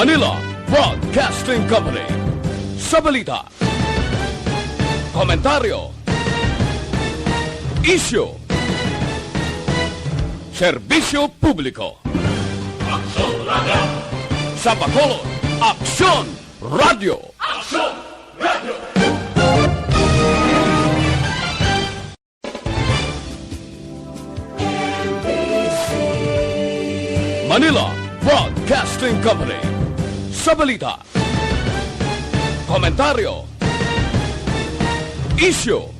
Manila Broadcasting Company. Sa balita, komentaryo, isyu, serbisyo publiko. Aksyon Radio! Sa Bacolod, Aksyon Radio! Aksyon Radio! Manila Broadcasting Company. Sa balita, komentaryo, isyu,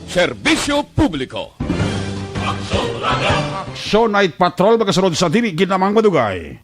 serbisyo publiko. Aksyon Night Patrol magasunod sa dili ginamang madugay.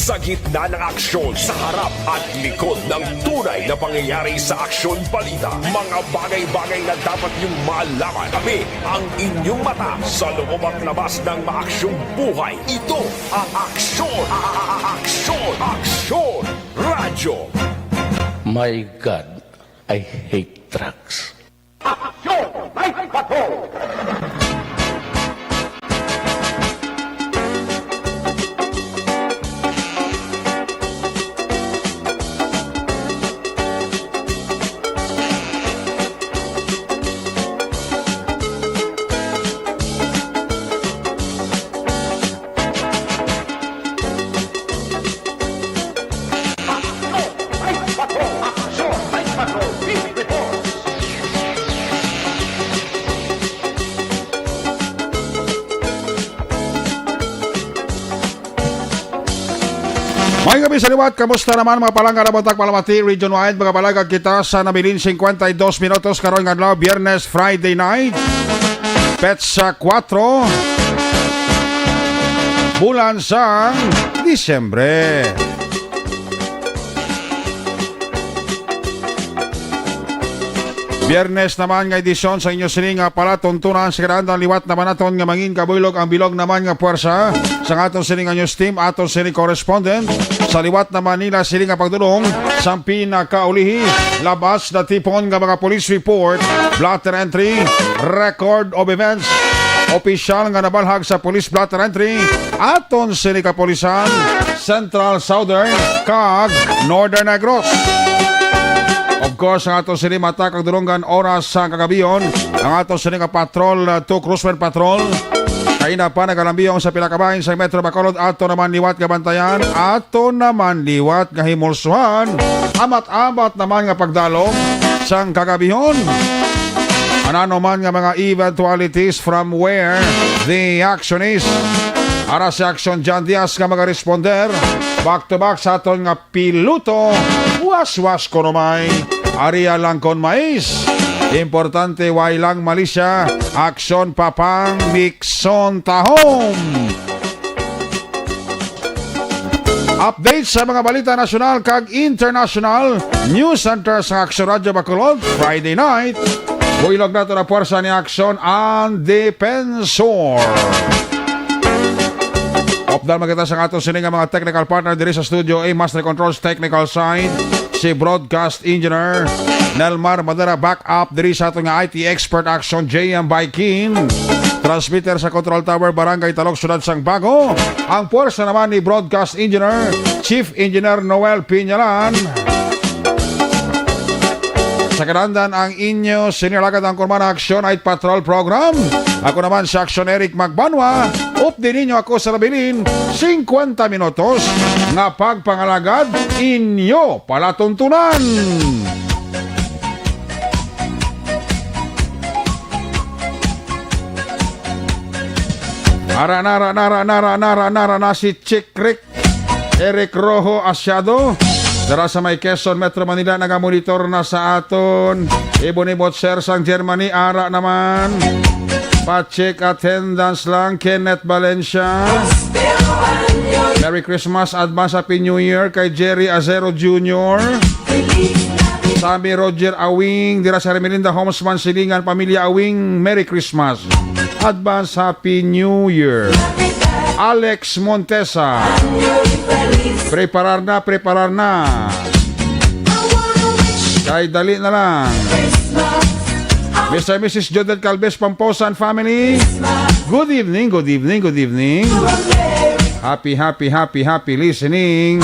Sa gitna ng aksyon, sa harap at likod ng tunay na pangyayari sa Aksyon Balita, mga bagay-bagay na dapat niyong malaman. Kami ang inyong mata sa loob at labas ng maaksyong buhay. Ito ang Aksyon! Aksyon Radio! My God, I hate drugs. Aksyon! Night Patrol! May gabi sa liwat, kamusta naman mga palangga na Bontak Palamati, Region Wide, mga palangga kita sa nabilin 52 minutos karong adlaw, Biyernes, Friday night, petsa 4, bulan sa Disyembre. Biyernes naman nga edisyon sa inyo sining nga pala tuntunan sa karandang liwat naman naton nga mangin kabuylog ang bilog naman nga puwersa sa aton sining nga news team aton sining correspondent sa liwat naman nila sining nga pagdulong sa pinakaulihi labas na tipon nga mga police report, blotter entry, record of events, opisyal nga nabalhag sa police blotter entry aton sining kapolisan Central, Southern kag Northern Negros. Of course, ang ato sini mata kag durunggan oras sa kagabiyon, ang ato sini ka patrol to Cruiseman Patrol. Kaina pa nagalambiyong sa pila ka bahin sa Metro Bacolod, ato naman liwat nga bantayan, ato naman liwat nga himulsuhan, amat-amat naman nga pagdalom sang kagabiyon. Ano man nga mga eventualities from where the action is. Ara si Action John Diaz nga mga responder back to back sa aton nga piloto was konumay Aria lang kon mais. Importante way lang Malaysia. Aksyon papang Mixon tahom. Update sa mga balita nasyonal kag international. News Center sa Aksyon Radio Bacolod Friday night. Builog na ito na puwersa ni Aksyon ang Defensor. Opdal magkita sa ato sining nga mga technical partner diri sa studio A Master Controls Technical Side, si Broadcast Engineer Nelmar Madara, backup diri sa ato nga IT Expert Action JM Baikin, transmitter sa Control Tower Barangay Talok Syudad Sang Bago. Ang puwersa naman ni Broadcast Engineer Chief Engineer Noel Piñalan. Sa kanandan ang inyo sinilagad ang Kurmana Action Night Patrol Program. Ako naman si Action Eric Magbanwa. Update ninyo ako sa labilin 50 minutos nga pagpangalagad inyo palatuntunan. Nara na si Chick Rick Eric Rojo Asyado. Dara sa may Quezon, Metro Manila, nagamonitor na sa aton. Ibonibot Sir sang Germany, ara naman. Pa-check attendance lang, Kenneth Valencia. Merry Christmas, advance Happy New Year kay Jerry Azero Jr. Sabi Roger Awing, dira sa Remelinda Homesman Silingan, Pamilya Awing, Merry Christmas. Advance Happy New Year. Alex Montesa, preparar na. Kay dali na lang. Mr. and Mrs. Jodel Calves Pamposan family, good evening. Happy listening.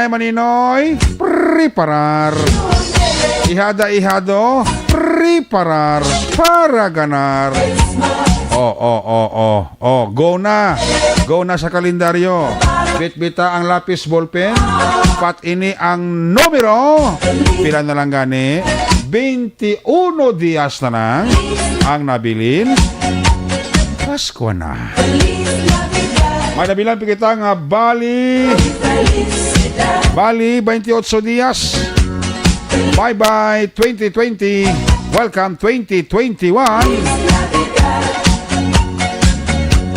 Maninoy, preparar. Ihado, preparar para ganar. Go na sa kalendaryo. Bitbita ang lapis ballpen. Pat ini ang numero. Pila na lang gani? 21 dias na lang ang nabilin. Pasko na. May nabilan kita nga Bali 28 dias. Bye 2020. Welcome 2021.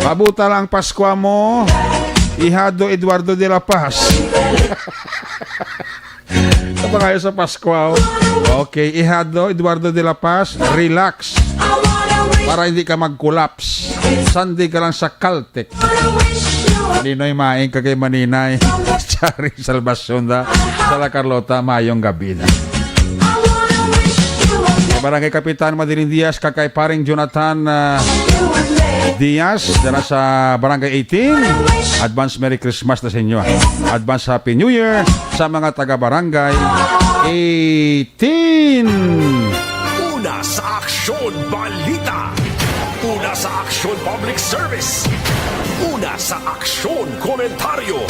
Pabuta lang Pasko mo. Ihado Eduardo de la Paz. Ito ba kayo sa Pasko? Okay, Ihado Eduardo de la Paz, relax. Para hindi ka mag-collapse. Sunday ka lang sa Caltech. Ninoy maing ka kay Maninay. Charing Salvacion da. Sa La Carlota, mayong gabi na. Barangay Kapitan Madiling Diaz, kakay paring Jonathan Diaz, dala sa Barangay 18. Advance Merry Christmas na sa inyo. Advance Happy New Year sa mga taga-Barangay 18. Una sa Aksyon Balita. Una sa Aksyon Public Service. Una sa Aksyon Komentaryo.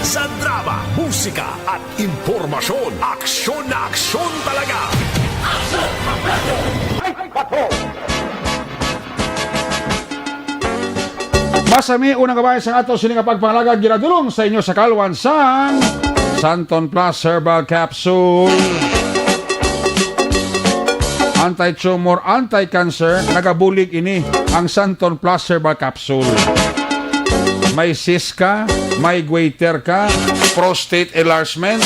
Sa drama, musika at impormasyon. Aksyon na aksyon talaga. Masami, unang kabayan sa ato sining pagpangalagad ginadulong sa inyo sa Kalwan sang Santon Plus Herbal Capsule. Anti-tumor, anti-cancer, nagabulig ini ang Santon Plus Herbal Capsule. May cyst ka, may goiter ka, prostate enlargement,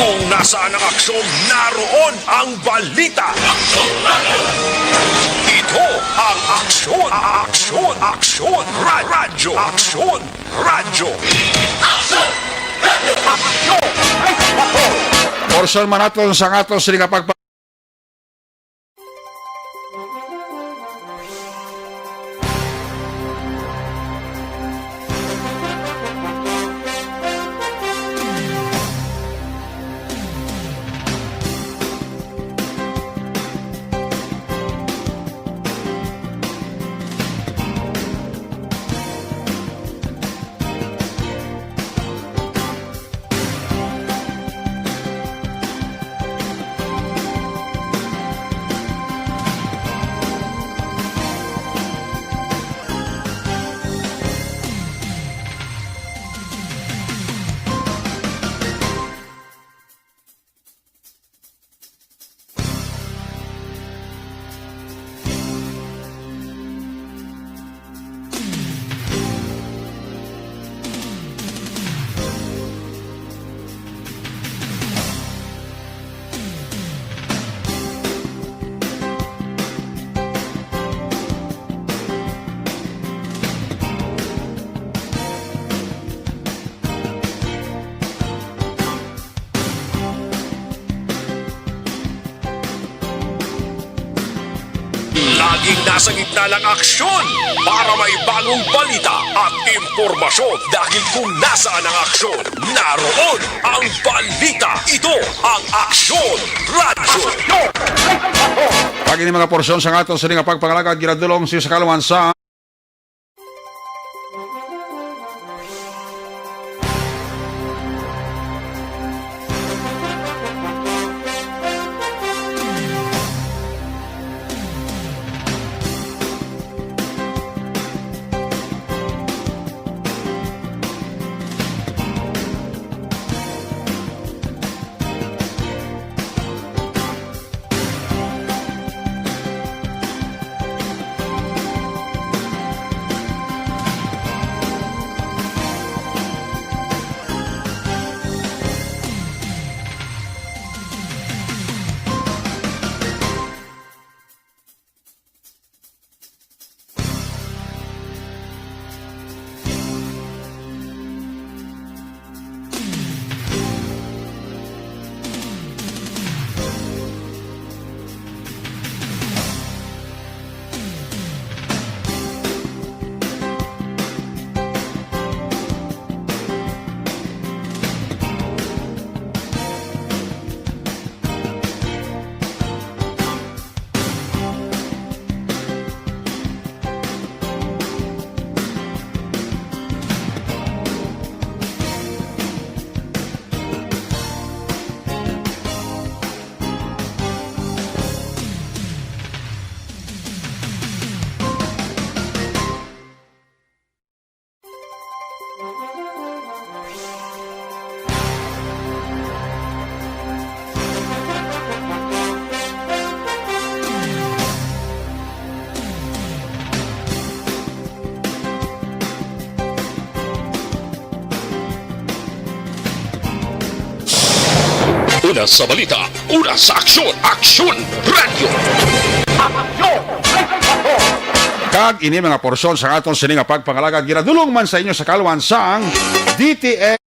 Kung nasaan ang aksyon, naroon ang balita. Ito ang Aksyon Radyo. Aksyon Radyo. Portion man naton sa ato sining pagpangalagad. laging nasa gitna ng aksyon para may bagong balita at impormasyon. Dahil kung nasaan ang aksyon, naroon ang balita. Ito ang Aksyon Radyo. Pag ini mga porsyon sa aton sa nga pagpangalagad ginadulong si sa kaluman sa Una sa balita, una sa aksyon, Aksyon Radyo. kag ini mga porsyon sa aton sa nga pagpangalagad ginadulong man sa inyo sa kaluman sang DTX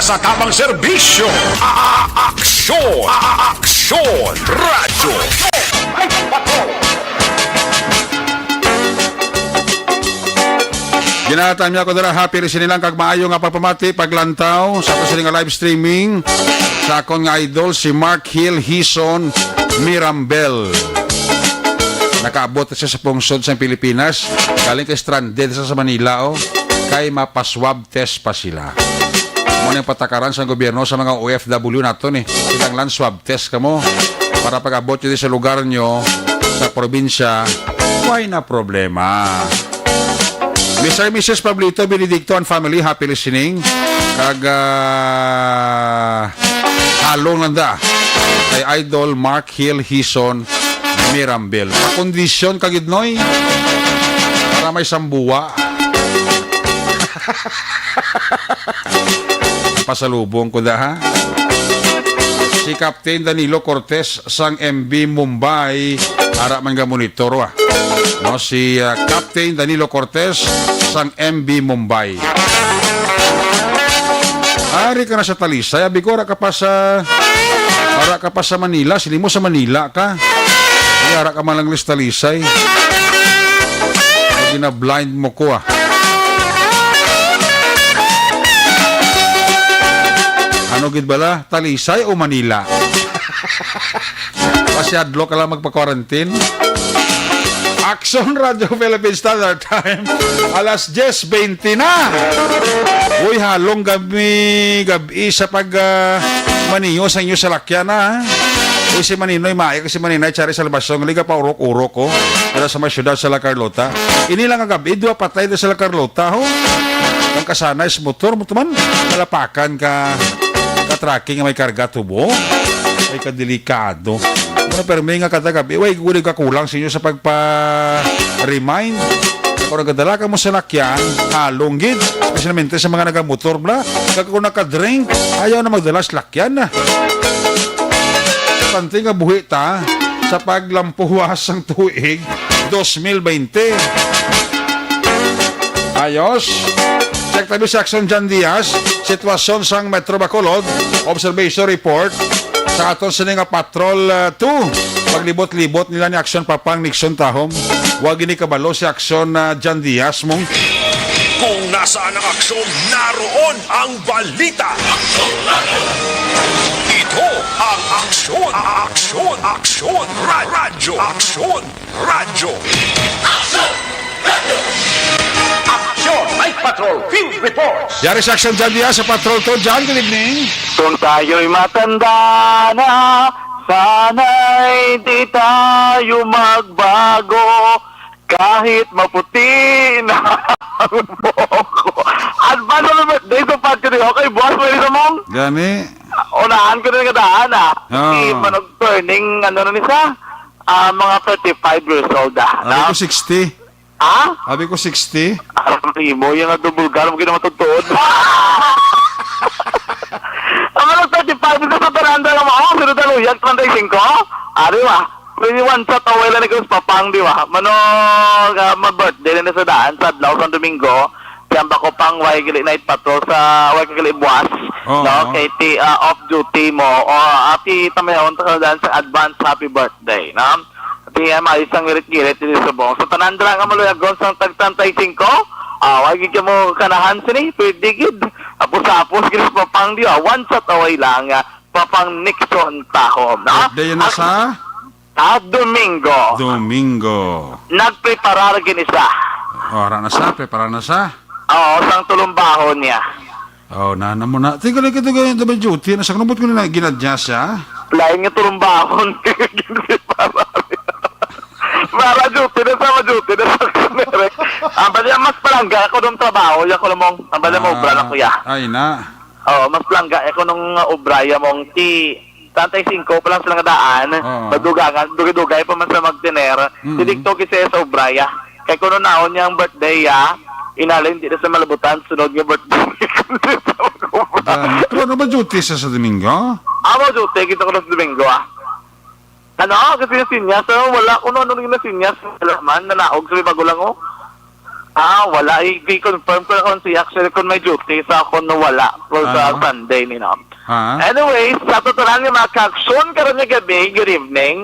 Nasa tamang serbisyo, Aksyon! Aksyon Radyo! Ginatan niya ko dara happy rin sinilang kag maayo nga pagpamati paglantaw sa ato nga live streaming sa akong nga idol si Mark Hill Hison Mirambel. Nakaabot siya sa pungsod sa Pilipinas, galing kay stranded sa Manila kay mapaswab test pa sila. Muna yung patakaran sa gobyerno sa mga OFW nato ni. Ilang land swab test ka mo para pag-abot nyo sa lugar nyo sa probinsya, why na problema. Mr. and Mrs. Pablito Benedicto and family, happy listening. Kag halong nanda kay Idol Mark Hill Hison Mirambel. Kondisyon kagidnoy para may sambuwa. Pasalubong ko da ha. Si Captain Danilo Cortez sang MB Mumbai ara man ga monitor wa. No, si Captain Danilo Cortez sang MB Mumbai. Ari ka na sa Talisay, abi ko ara ka pa sa Manila, sili mo sa Manila ka. Ay, ara ka man lang sa Talisay. Hindi na blind mo ko ah. Ano gid bala? Talisay o Manila? Pasyadlo ka lang magpa-quarantine. Aksyon Radio Philippine Standard Time, alas 10:20 na. Uy, halong gabi sa pag maniyo sa inyo sa lakyan na. Uy, si Maninoy, kasi Maninoy, tsari sa labasong, liga pa urok-urok ko. Para sa may syudad sa La Carlota. Inilang ang gabi, dua patay doon sa La Carlota, ho. Ang kasanay sa motor mo man, malapakan ka tracking may karga tubo. Ay kadelikado. Pero may nga kada gabi, way, gulig ka kulang sa inyo sa pagpa-remind. Kung nagadala ka mo sa lakyan, halong gid. Especialmente sa mga nagamotor bla. Kung nakadrink, ayaw na magdala sa lakyan na. Panti nga buhi ta sa paglampuwas ng tuig 2020. Ayos. Check tayo sa Action Jan Diaz. Sitwasyon sang Metro Bacolod. Observation report. Sa aton sila nga Patrol 2. Paglibot-libot nila ni Action Papang Nixon Tahom. Huwag ini kabalo si Action Jan Diaz mong. Kung nasaan ang aksyon, naroon ang balita. Ito ang aksyon, aksyon, radyo, aksyon, radyo. Action! Night Patrol Field Reports! Yari sa Action Jan Diaz sa Patrol 2. Jan, good evening. Kung tayo'y matanda na, sana'y di tayo magbago, kahit maputi na ang buhok. At paano naman, dito pa ko rin, okay, boss, may isa mong? Gani. Unahan ko rin nga daan, Oo. Si Manog Turning, ano na nisa? Mga 35 years old, Abi ko 60. Abi ko 60. Alam mo, yung nadubulgar, mo kinamatutuod. Ang mga 35 ito sa taranda ng mga sino daluyag 35? Ari ba? Pwede one shot away lang ikaw sa papang, di ba? Manog, ma-birthday na sa daan sa Adlaw sa Domingo. Siyamba ko pang Waigili Night Patrol sa Waigili Buwas. Oo. No? Kay off-duty mo. O ati tamayawon sa daan sa advance happy birthday. No? Ati maisang ngirit-ngirit dito sa buong. So tanandra nga maluyagon sa tag-35. Wagi ka mo kanahan sini, pwede gid. Apos-apos, gilis papang di one shot away lang, papang Nixon Tahom, no? Birthday na sa Domingo. Domingo. Nagpreparar ginisa. Ora na sa, prepara na sa. Oo, sang tulumbahon niya. Oh, nana mo na. Tinggal ka to ganyan double duty. Nasa kanubot ko na ginadya siya. Lain nga tulumbahon. Para duty na sa duty na sa kumerek. Ang bali mas palangga ako nung trabaho. Yan ko namang, ang bali mo ubra na kuya. Ay na. Oo, mas palangga ako nung ubraya mong Tantay 5 pa lang silang daan. Madugangan, dugay-dugay pa man sa magdiner. Didikto kasi sa ubraya. Kaya kuno naon niyang birthday inalin dito sa malabutan, sunod nga birthday. Ito ano ba duty sa Domingo? Amo duty, kita ko na sa Domingo Ano, kasi yung sinyas, wala ko ano yung sinyas, man, nanaog sa bago lang wala, i-confirm ko na kung siya, actually kung may duty sa ako na wala, for sa Sunday, Anyways, sa tutunan ng mga kaksyon karon nga gabi, good evening.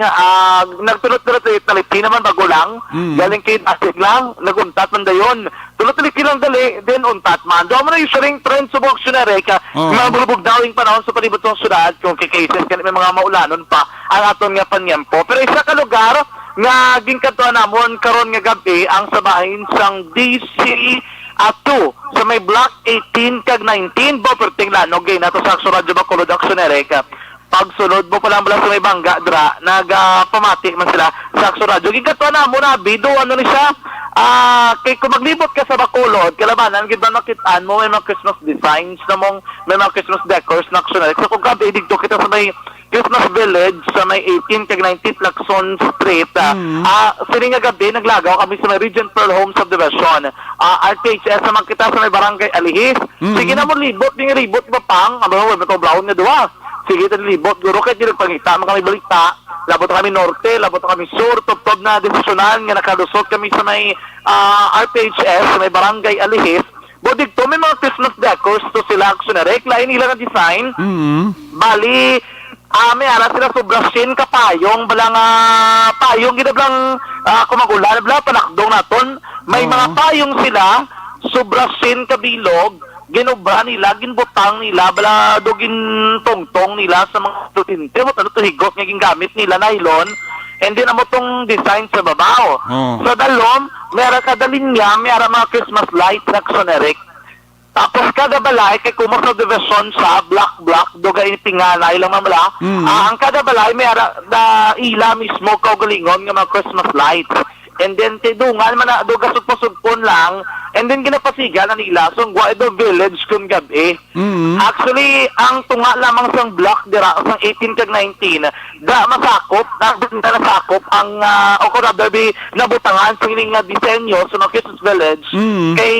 Nagtulot-tulot taliti naman bago lang. Galing kay Tasig lang, naguntat man dayon. Tulot-tuliti lang dali, then untat man. Doon mo na yung sharing trend sa buwak syunere ka. Mga bulubog dawing panahon sa palibot ng syudad, kung kikases ka may mga maulanon pa, ang aton nga panyempo. Pero isa ka lugar, nga ginkantuan namon karon nga gabi, ang sabahin sang DC Ato, sa may block 18 kag 19, perting lanog gay nato sa Action Radyo Bacolod Action Ereka. Pagsulod mo pa lang sa may bangga dra, nagpamati man sila sa Action Radyo. Gigatuan na mo na bido ano ni siya. Kay kung maglibot ka sa Bacolod, kalabanan gid ba makitaan mo may mga Christmas designs na mong may mga Christmas decors na Action Ereka. So kung gabi dito kita sa may Christmas Village sa may 18 kag 19 Lacson Street. Sini nga gabi naglagaw kami sa may Regent Pearl Home Subdivision. RTHS naman kita sa may Barangay Alihis. Sige na mo libot, ding ribot pa pang. Aba, may to brown nga duwa. Sige tan libot, guro kay direk pangita man kami balita. Labot kami norte, labot kami sur, top na desisyonan nga nakalusot kami sa may RTHS sa may Barangay Alihis. Bodig to may mga Christmas decors to sila aksyonarek, lain nila nga design. Bali may ara sila sobrasin kapayong balang payong ginablang kumagulan bala panakdong naton may mga payong sila sobrasin kabilog ginubra nila ginbutang nila bala dugin tongtong nila sa mga tutinte mo ano to higot nga gingamit nila nylon and then amo tong design sa babaw sa dalom may ara kada linya may ara mga Christmas light Action Eric Tapos kada balay kay kumos na division sa block duga initinganay lang mamala. Ang kada balay may ara da ila mismo kaugalingon nga mga Christmas lights. And then tidungan man na duga sugpon lang, and then ginapasigan na nila so Guaido village kun gabi. Actually ang tunga lamang sang block dira sang 18 kag 19 da masakop na nasakop ang o ko rather be nabutangan sa ining disenyo sa Christmas village kay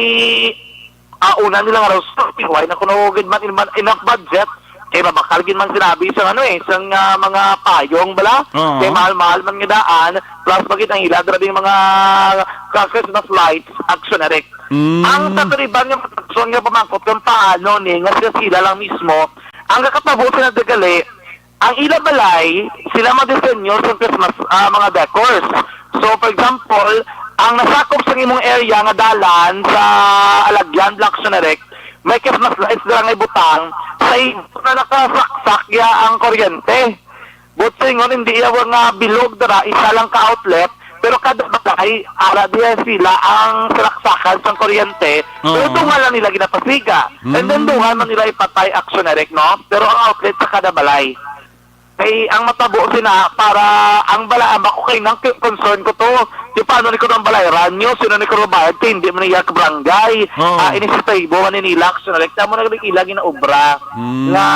una nila nga raw why na kuno gid man enough budget kay mabakal gid man sinabi sa sang mga payong bala kay mahal-mahal man nga daan plus bagit ang ila dra ding mga Christmas lights action erect. Ang tatriban nga action nga pamangkot kung paano ni nga sila lang mismo ang kakatabo sila degali ang ila balay sila madisenyo sa Christmas mga decors. So for example ang nasakop sa imong area nga dalan sa Alagyan, Black Sonerek, may Christmas lights dira nga ibutang sa na nakasaksak ya ang kuryente. But singon hindi iya nga bilog dira isa lang ka outlet pero kada balay ara diya sila ang salaksakan sa kuryente pero dungan lang nila ginapasiga. And then dungan man nila ipatay aksyonerek no pero ang outlet sa kada balay. Kay ang matabo sina para ang balaam ako kay nang concern ko to di paano ni ko ng balay ranyo sino ni ko bayad kay hindi man niya ka barangay inisitaybo man ni nila so rekta mo na ilagi na obra nga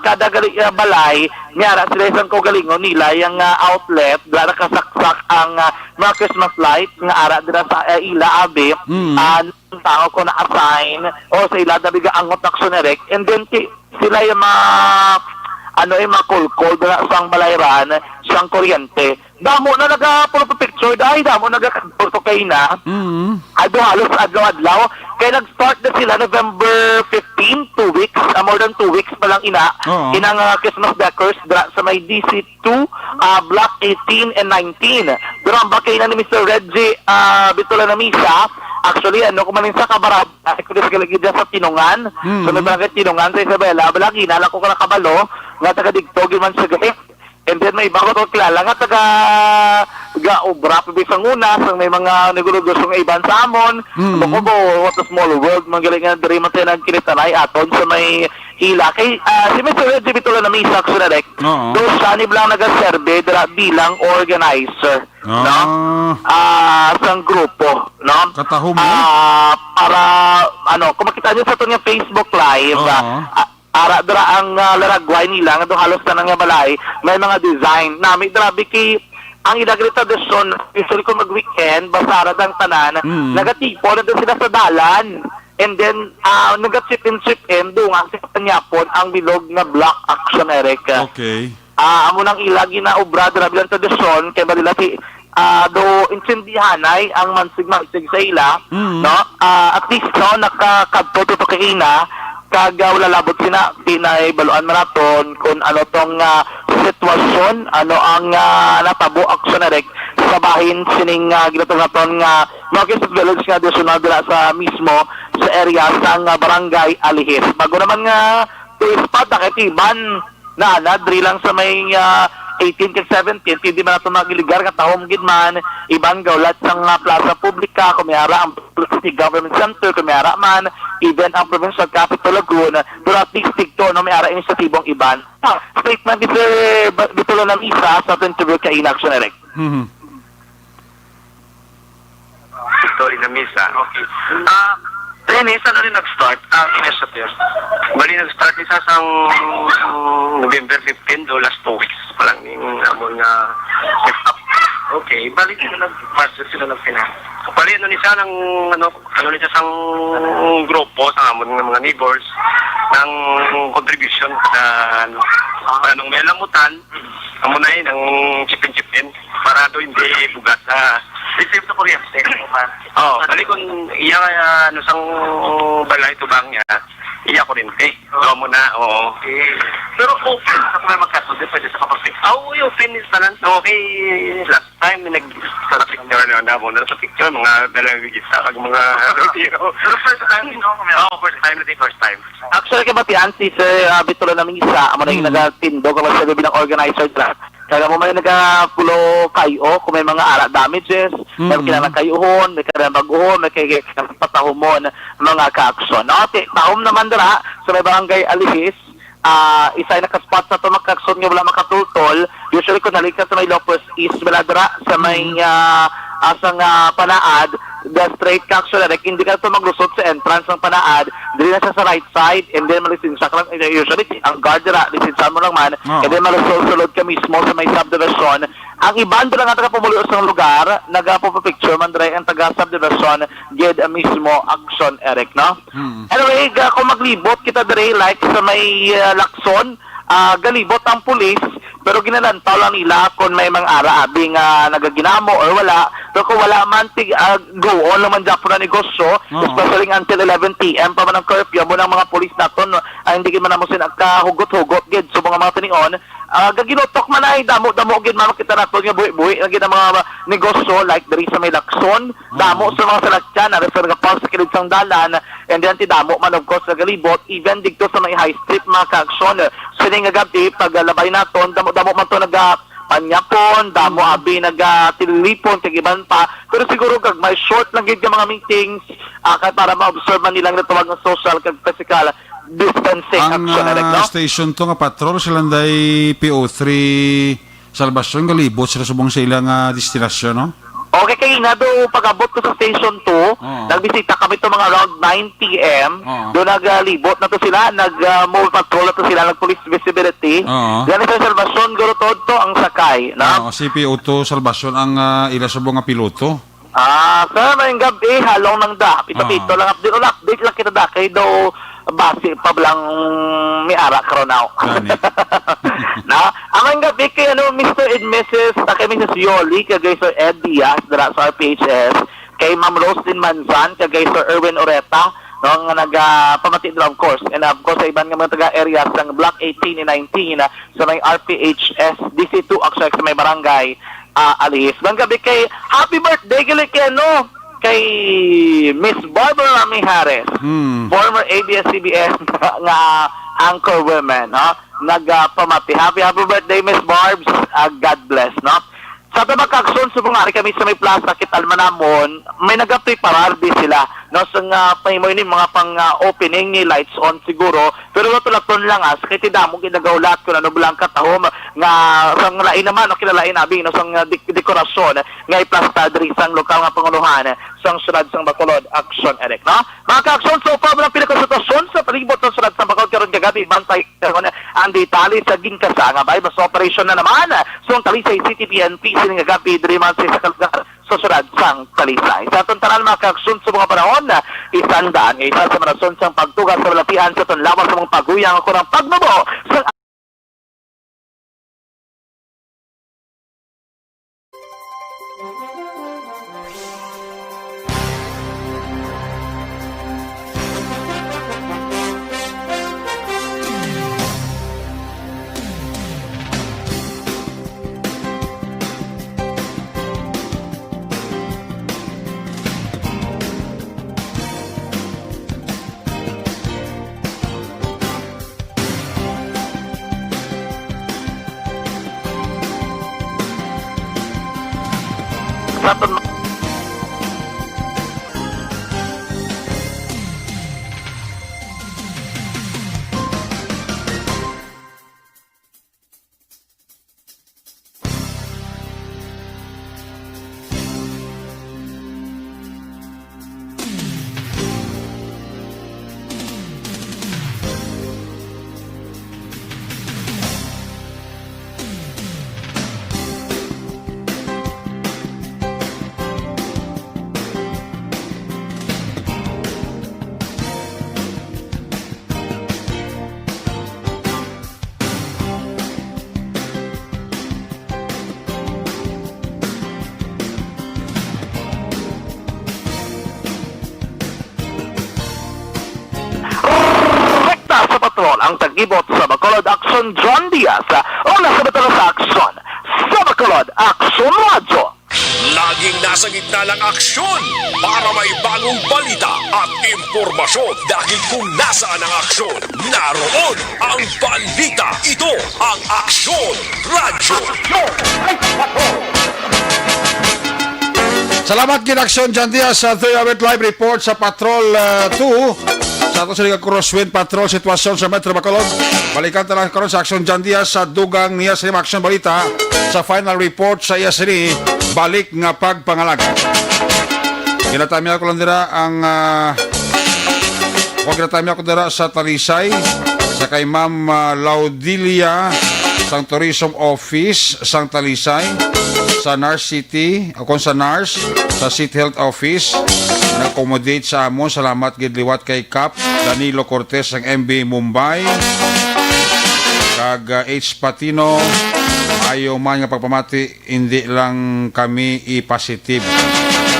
kada balay nyara sila isang ko galingon nila yung outlet dara kasaksak ang mga Christmas lights nga ara dira sa ila abi tao ko na assign o sa ila dabiga angot aksyonerek and then sila yung makulkol na sang balayran, sang kuryente. Damo na nagapuro-picture dahil damo nagapuro kay na. Halos adlaw-adlaw. Kaya nag-start na sila November 15, 2 weeks, more than 2 weeks pa lang inang Christmas decors sa may DC2, Block 18 and 19. Pero ang bakay na ni Mr. Reggie Bitola na Misa, actually, kumanin sa kabarab, ko sa kalagid sa Tinungan. So, may barangay Tinungan sa Isabela, balagi, nala ko ka nakabalo, nga taga-digtog man sa gabi. And then, may iba ko ito kilala nga taga-obra, pabisang una, sa may mga negulugos ng iban sa amon, what a small world, magaling nga, dari man tayo nagkinitanay aton sa may hila. Kay, si Mr. Reggie Bitola na Misa, Sunarek, doon siya niblang nag-serve bilang organizer. No? Sa grupo, no? Katahom mo? Para, kung makita nyo sa ito nga Facebook Live, ara dra ang laragway nila, nga doon halos na nga balay, may mga design. Nami, drabi kay, ang ilagrita desyon, usually kung mag-weekend, basta aradang tanan, nagatipo na doon sila sa dalan. And then, nag-chip in, doon nga, sa kanyapon, ang bilog na Black Action Eric. Okay. Amo nang ilagi na obra dira bilang tradisyon kay balila si do insendihanay ang mansig sa ila no at least no nakakadto to kay ina kag wala labot sina pinay baluan maraton kung ano tong sitwasyon ang natabo aksyon direct sa bahin sining ginatong naton nga Marquez Village nga national dira sa mismo sa area sa barangay Alihis bago naman nga to spot nakitiban na dri lang sa may 18 kag 17 hindi man ato magiligar nga tahom gid man ibang gawlat sang plaza publika kumiyara ang city government center kumiyara man even ang provincial capital Laguna pero at least tigto no may ara inisyatibong iban statement ni Sir Bitola ng Isa sa interview kay Inaction Direct. Story na Misa. Okay. Dennis, ano rin nag-start? Initiative. Bali, nag-start isa sa November 15, do last 2 weeks pa lang yung amon nga up. Okay, bali sila nag-process sila nag-final. Bali, ano ni siya ng, ano ni siya sang grupo sa amon ng mga neighbors ng contribution na, anong may lamutan, amon na yun, ng chip-in para do hindi bugas receive na kuryente. Bali kung iya sang balay tubang niya, iya kuryente. Doon mo na, okay. Pero open sa mga magkasunod, pwede sa kapag-fix. Yung finish na lang. Okay, last time, sa picture na mo, sa picture, mga dalawigisa, kag mga retiro. Pero first time, first time. Actually, kabatian si Sir Bitola ng Isa, amo na yung nagatindog, kapag sa gabi ng organizer dyan. Kaya mo may nagapulo kayo kung may mga ara damages, may kailangan kayuhon, may kailangan baguhon, may kailangan patahumon, mga ka-aksyon. Okay, tahom naman dira sa may barangay Alihis, isa ay nakaspot sa ito magkakson nga wala makatultol. Usually kung nalikas sa may Lopez East, wala dira sa may asang Panaad, the straight kakso na hindi ka ito maglusot sa entrance ng Panaad, dili na siya sa right side, and then malisinsa ka lang, usually ang guard dira, lisinsa mo lang man, and then malusulod ka mismo sa may subdivision. Ang iban dira nga taga-pumulo sa lugar, nagapapapicture man dira ang taga-subdivision, gid mismo action, Eric, no? Anyway, kung maglibot kita dira, like sa may Lacson, galibot ang pulis, pero ginalantaw lang nila kung may mga ara-abing nagaginamo or wala. Pero kung wala man, go on naman dyan po na negosyo, especially until 11 p.m. pa man ang curfew, mo ng mga polis natin, hindi man naman sila kahugot-hugot, gid, so mga tinion, gaginotok man ay damo gid man kita nato nga buhi-buhi lagi ng mga negosyo like diri sa may Lacson, damo sa mga salakyan, refer nga pa sa kilid sang dalan, and then ti damo man of course nagalibot, even dito sa may high street mga ka-aksyon. So nga gabi paglabay naton, damo man to panyapon, damo abi nagatilipon kagiban pa, pero siguro kag may short lang gid mga meetings para ma-observe man nilang natawag ng social kag physical distancing Ang action, Eric, no? station to nga patrol silang day PO3 Salvacion galibot sila subong sa ilang destinasyon, no? Okay, kaya nga do pag-abot ko sa Station 2, nagbisita kami to mga around 9 p.m. Doon naglibot na to sila, nag-move patrol na to sila, nag-police visibility. Yan sa Salvacion, guro to ang sakay, no? CPO2 Salvacion ang ila subong nga piloto. Sir, may gabi, halong nang da. Pito-pito lang, update lang kita da, kay do base pa lang may ara karon now. Na, ang gabi kay Mr. and Mrs. kay Mrs. Yoli, kay Sir Ed Diaz, dara sa RPHS, kay Ma'am Roslyn Manzan, kay Sir Erwin Oreta, no, nga nagpamati of course. And of course, sa ibang mga taga-areas ng Block 18 and 19 sa may RPHS, DC2, actually sa may barangay Alihis. Ang gabi kay happy birthday gali kay Miss Barbara Mijares, former ABS-CBN nga anchor women, no? Nagpamati. Happy birthday, Miss Barbs. God bless, no? Sa tabang kakson, subungari kami sa may plaza, kitalman namon, may nag-preparar din sila, no? Sa pahimoy ni mga pang-opening ni lights on siguro, pero laton lang sa kaya tidamong ginagaulat ko na nubulang katahom, nga sang lain naman, o kinalain abing, no? Sang dekorasyon, nga iplasta diri sang lokal nga panguluhan, sang sunod sang Bacolod Action, Eric, no? Mga kakson, so pa lang pinakasitwasyon sa palibot ng sunod sang Bacolod karon kagabi, bantay ang detali sa ginkasa, nga ba, mas operation na naman, so ang talisay CTPNP, sining agapi, diri man sa kalgar, susunod sang talisay. Sa itong tanan mga kaksun sa mga panahon, isandaan, isa sa marason sang pagtugas sa malapian sa itong laban sa mga paguyang ako ng pagbubo sa ang tagibot sa Bacolod Action John Diaz. Una sa Bacolod Action sa Bacolod Action Radio. Lagi laging nasa gitna ng aksyon para may bagong balita at impormasyon. Dahil kung nasaan ang aksyon, naroon ang balita. Ito ang Aksyon Radyo. Salamat ginaksyon dyan diya sa 3-hour live report sa Patrol 2 sa ato sa Crosswind Patrol sitwasyon sa Metro Bacolod. Balikan talang karon sa aksyon dyan diya sa dugang niya sa aksyon balita sa final report sa iya sini balik nga pagpangalaga. Ginatami ako lang dira ang ginatami ako dira sa Talisay sa kay Ma'am Laudilia sang Tourism Office sang Talisay sa NARS City o kung sa NARS sa City Health Office nag-accommodate sa amon. Salamat gid liwat kay Cap Danilo Cortez ang MB Mumbai kag H Patino. Ayaw man nga pagpamati hindi lang kami i-positive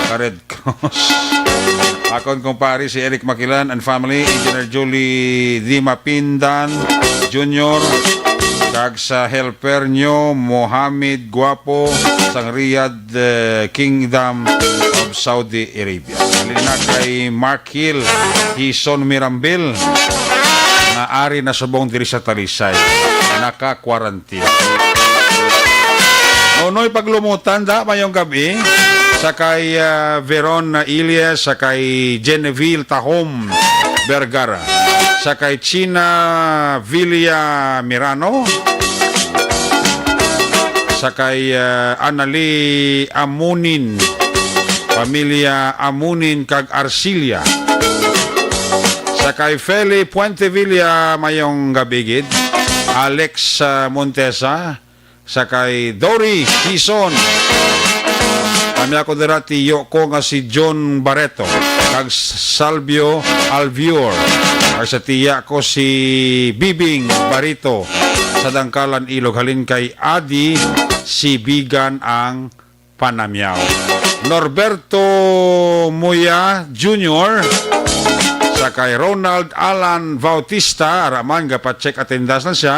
ka Red Cross. Akon kumpare si Eric Makilan and family, Engineer Julie Dima Pindan Jr. kag sa helper nyo Mohamed Guapo sang Riyadh Kingdom of Saudi Arabia. Halina kay Mark Hill Hison Mirambil na ari na subong diri sa Talisay naka-quarantine. Nonoy paglumutan da mayong gabi sa kay Veron Ilyes sa kay Genevieve Tahom Vergara sa kay China Villa Mirano sa kay Anali Amunin pamilya Amunin kag Arcilia sa kay Feli Puentevilla mayong gabigid Alex Montesa sa kay Dory Quezon. Kami ako dira tiyo ko nga si John Barreto kag Salvio Alvior kag sa tiya ko si Bibing Barito sa Dangkalan Ilog halin kay Adi si Bigan ang Panamyaw. Norberto Muya Jr. sa kay Ronald Alan Bautista araman gapacheck attendance na siya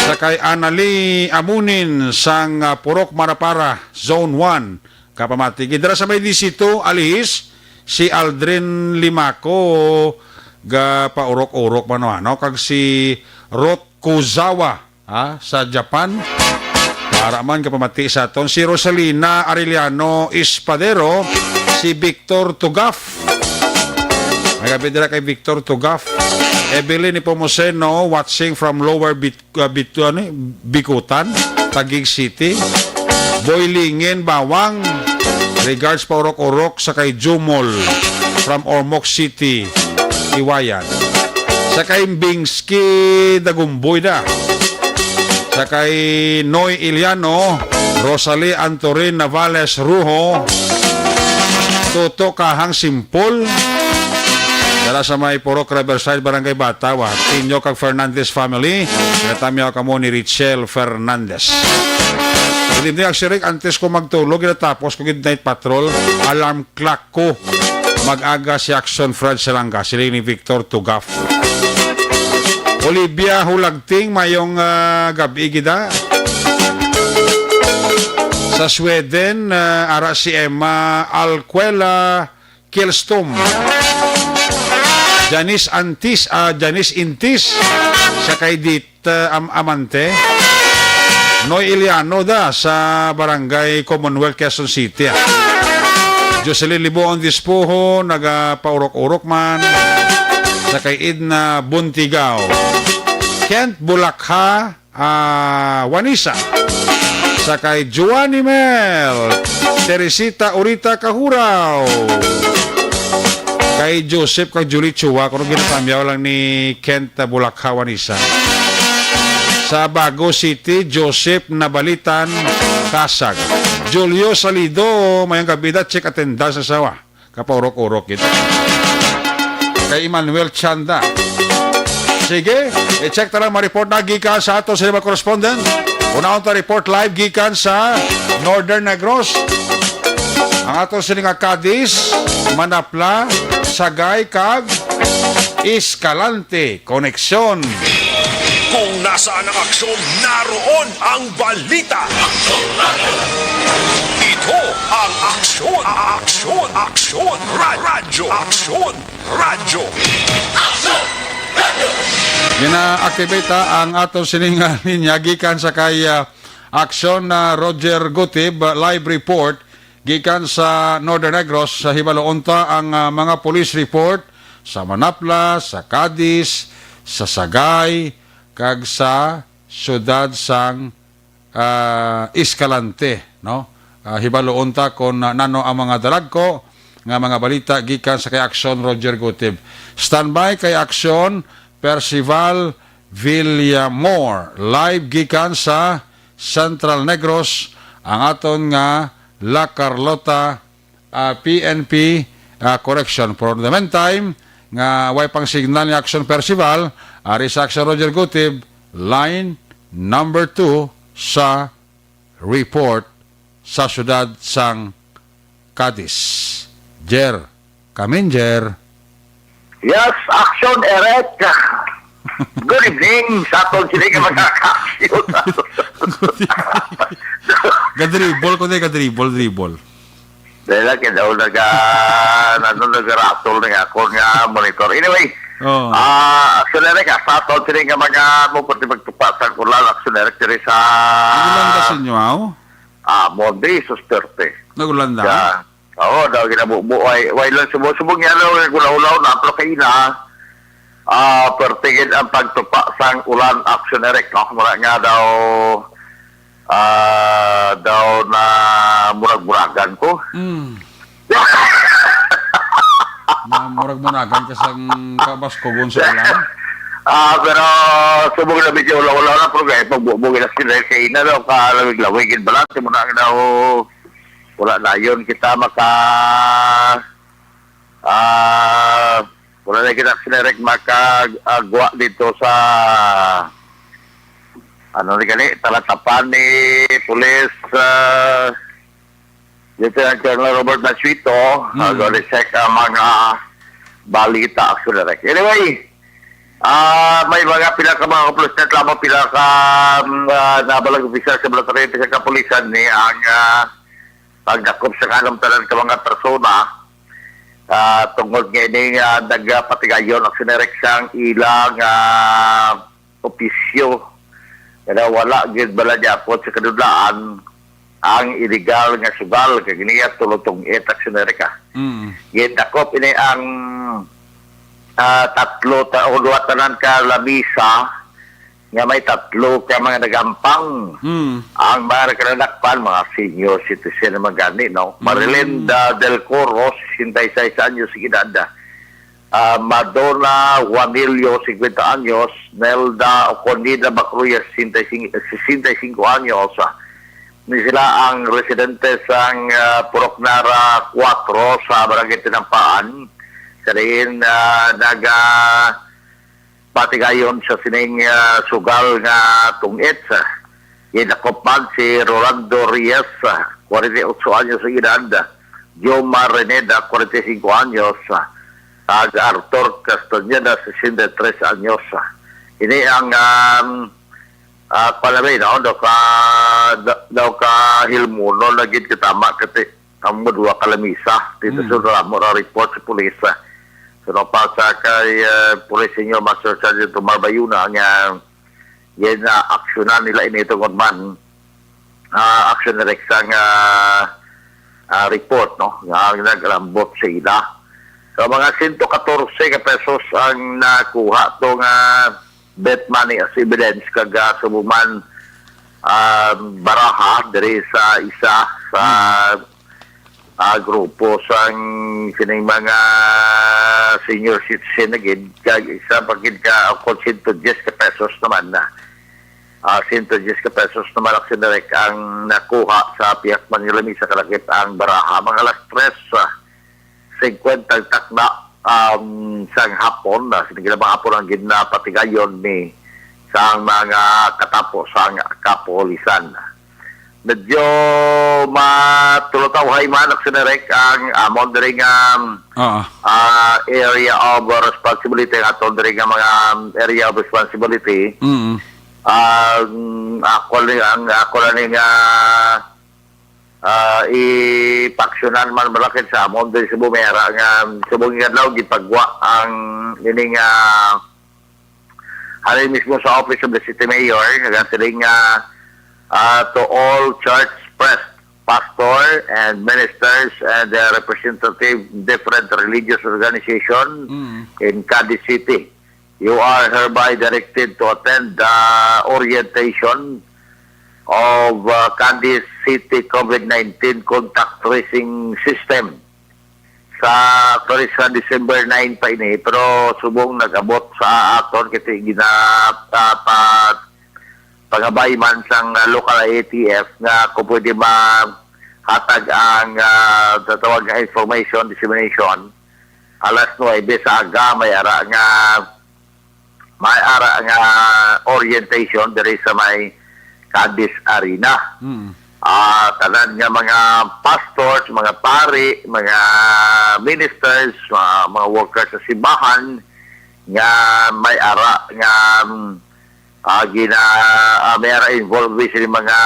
sa kay Anali Amunin sang Purok Marapara Zone 1 kapamati gidra sa may disito alihis si Aldrin Limaco ga paurok-urok man ano kag si Rot Kuzawa sa Japan para man kapamati sa aton si Rosalina Arellano Espadero si Victor Tugaf nagapit dira kay Victor Tugaf Evelyn Ipomuseno watching from Lower Bikutan, Taguig City. Boylingin Bawang regards pa orok-orok sa kay Jumol from Ormoc City, Iwayan. Sa kay Bingski Dagumboy da. Sa kay Noy Iliano, Rosalie Antorin Navales Ruho, Toto Kahang Simpol. Dala sa may Purok Riverside, Barangay Batawa, Tinyo kag Fernandez family, natamyaw ka mo ni Richelle Fernandez. Hindi niya sirik, antes ko magtulog, tapos ko midnight patrol, alarm clock ko, mag-aga si Action Fred Salanga, sila ni Victor Tugaf. Olivia Hulagting, mayong gabi gida. Sa Sweden, ara si Emma Alquela Kielstom. Janice Intis sa kay Dit Amante Noy Iliano da sa Barangay Commonwealth Quezon City. Jocelyn Liboon Dispuho nagapaurok-urok man sa kay Edna Buntigao Kent Bulakha Wanisa sa kay Juani Mel Teresita Urita Kahuraw kay Joseph kag Julie Chua kung ginatamyaw lang ni Kent Bulakha Wanisa. Sa Bago City, Joseph Nabalitan Kasag. Julio Salido, mayang kabida, check attendance sa sawa. Kapaurok-urok ito. Kay Emmanuel Chanda. Sige, i-check talang ma-report na gikan sa ato sa mga correspondent. Unahon ta report live gikan sa Northern Negros. Ang ato sining Cadiz, Manapla, Sagay kag Escalante, koneksyon Kung nasaan ang aksyon, naroon ang balita. Ito ang aksyon, aksyon, aksyon, radyo, aksyon, radyo. Gina-activate ang atong sininga linya gikan sa kay aksyon na Roger Gutib live report gikan sa Northern Negros sa Hibalo-Unta ang mga police report sa Manapla, sa Cadiz, sa Sagay kag sa syudad sang Escalante, no? Hibalo-Unta kon nano ang mga dalagko nga mga balita gikan sa kay aksyon Roger Gutib. Standby kay aksyon Percival Villamor live gikan sa Central Negros ang aton nga La Carlota PNP correction. For the meantime nga way pang signal ni aksyon Percival ari sa aksyon Roger Gutib line number 2 sa report sa syudad sang Cadiz. Jer Kaminjer. Yes, action, Eric. Good evening sa atong sila ka magkakaksyon. Gadribol ko na gadribol. Dahil lang daw nag-rattle na ako nga monitor. Anyway, action, Eric, sa atong sila ka magtupasan ko lang action, Eric, diri sa... Nagulanda sa inyo, aw? Monday, susterte. Nagulanda? Yeah. Oo, daw ginabubuhay. Way lang subong niya daw gulaw-ulaw na aplo kayo na pertigid ang pagtupa sang ulan action Eric. No? Mura nga daw na murag-muragan ko. Na murag-muragan ka sang kabaskogon sa ulan? Pero subong na medyo ulaw-ulaw na pero kaya pagbubugin na sila kayo na daw kalamig-lawigin balat. Mura nga daw wala na yun kita wala na kita sinerek makagwa dito sa talatapan ni Pulis Lieutenant Colonel Robert Maswito check ang mga balita sinerek. Anyway, may mga pila ka mga kapulis na lamang pila ka nabalag official sa military sa kapulisan ni ang pagdakop sa kalamtanan ka mga persona tungkol ngayon nagpatigayon ang sinerek sang ilang opisyo kaya wala gid bala diapot sa kadudlaan ang illegal nga sugal kay giniya tulotong etak sinereka. Gidakop ini ang tatlo o duwa tanan ka labisa nga may tatlo ka mga nagampang ang mga nagkanakpan, mga senior citizen na magani, no? Marilinda Del Coro, 66 anyos, sigidada. Madonna Juanilio, 50 anyos. Nelda Oconida Bacruya, 65 anyos. Ni sila ang residente sang Puroknara 4 sa Barangay Tinampaan. Kadayin patigayon sa sining sugal nga tungit. Inakopman si Rolando Reyes, 48 anyos sa edad. Joma Reneda, 45 anyos. Arthur Castañeda, 63 anyos. Ini ang palabay na, daw ka Hilmuno, naging kitama kati ang mudwa kalamisa. Dito sa mura report sa pulisa. So, napasa kay Police Senior Master Sergeant Omar Bayuna nga yan aksyonan nila initong man aksyon na reksang report, no? Nga naglambot sa ila. So, mga 114 ka pesos ang nakuha itong bet money as evidence kaga sumuman baraha dari sa isa sa grupo sang sining mga senior citizen agad kag isa pagid ka 110 ka pesos naman na 110 ka pesos naman ang nakuha sa Piak Manilami sa kalakip ang baraha mga alas 3:50 takna sang hapon na sinigilabang hapon ang ginapatigayon ni sang mga katapos sang kapolisan. medyo matulutaw-hay man aksinarek ang amon diri nga area of responsibility aton diri nga mga area of responsibility. Ako lang nga ipaksyonan man malakit sa amon diri sa Bumera nga subong nga daw gipagwa ang ini nga halin mismo sa office of the city mayor nga siling nga to all church pastor and ministers and representative different religious organization in Cadiz City. You are hereby directed to attend the orientation of Cadiz City COVID-19 contact tracing system sa December 9 pa ini, pero subong nag-abot sa aton kasi pagabay man sang local ATF nga kung pwede hatag ang tatawag nga information dissemination alas 9 sa aga may ara nga orientation diri sa may Cadiz Arena. Tanan nga mga pastors, mga pari, mga ministers, mga workers sa simbahan nga may ara nga mayara involved sa mga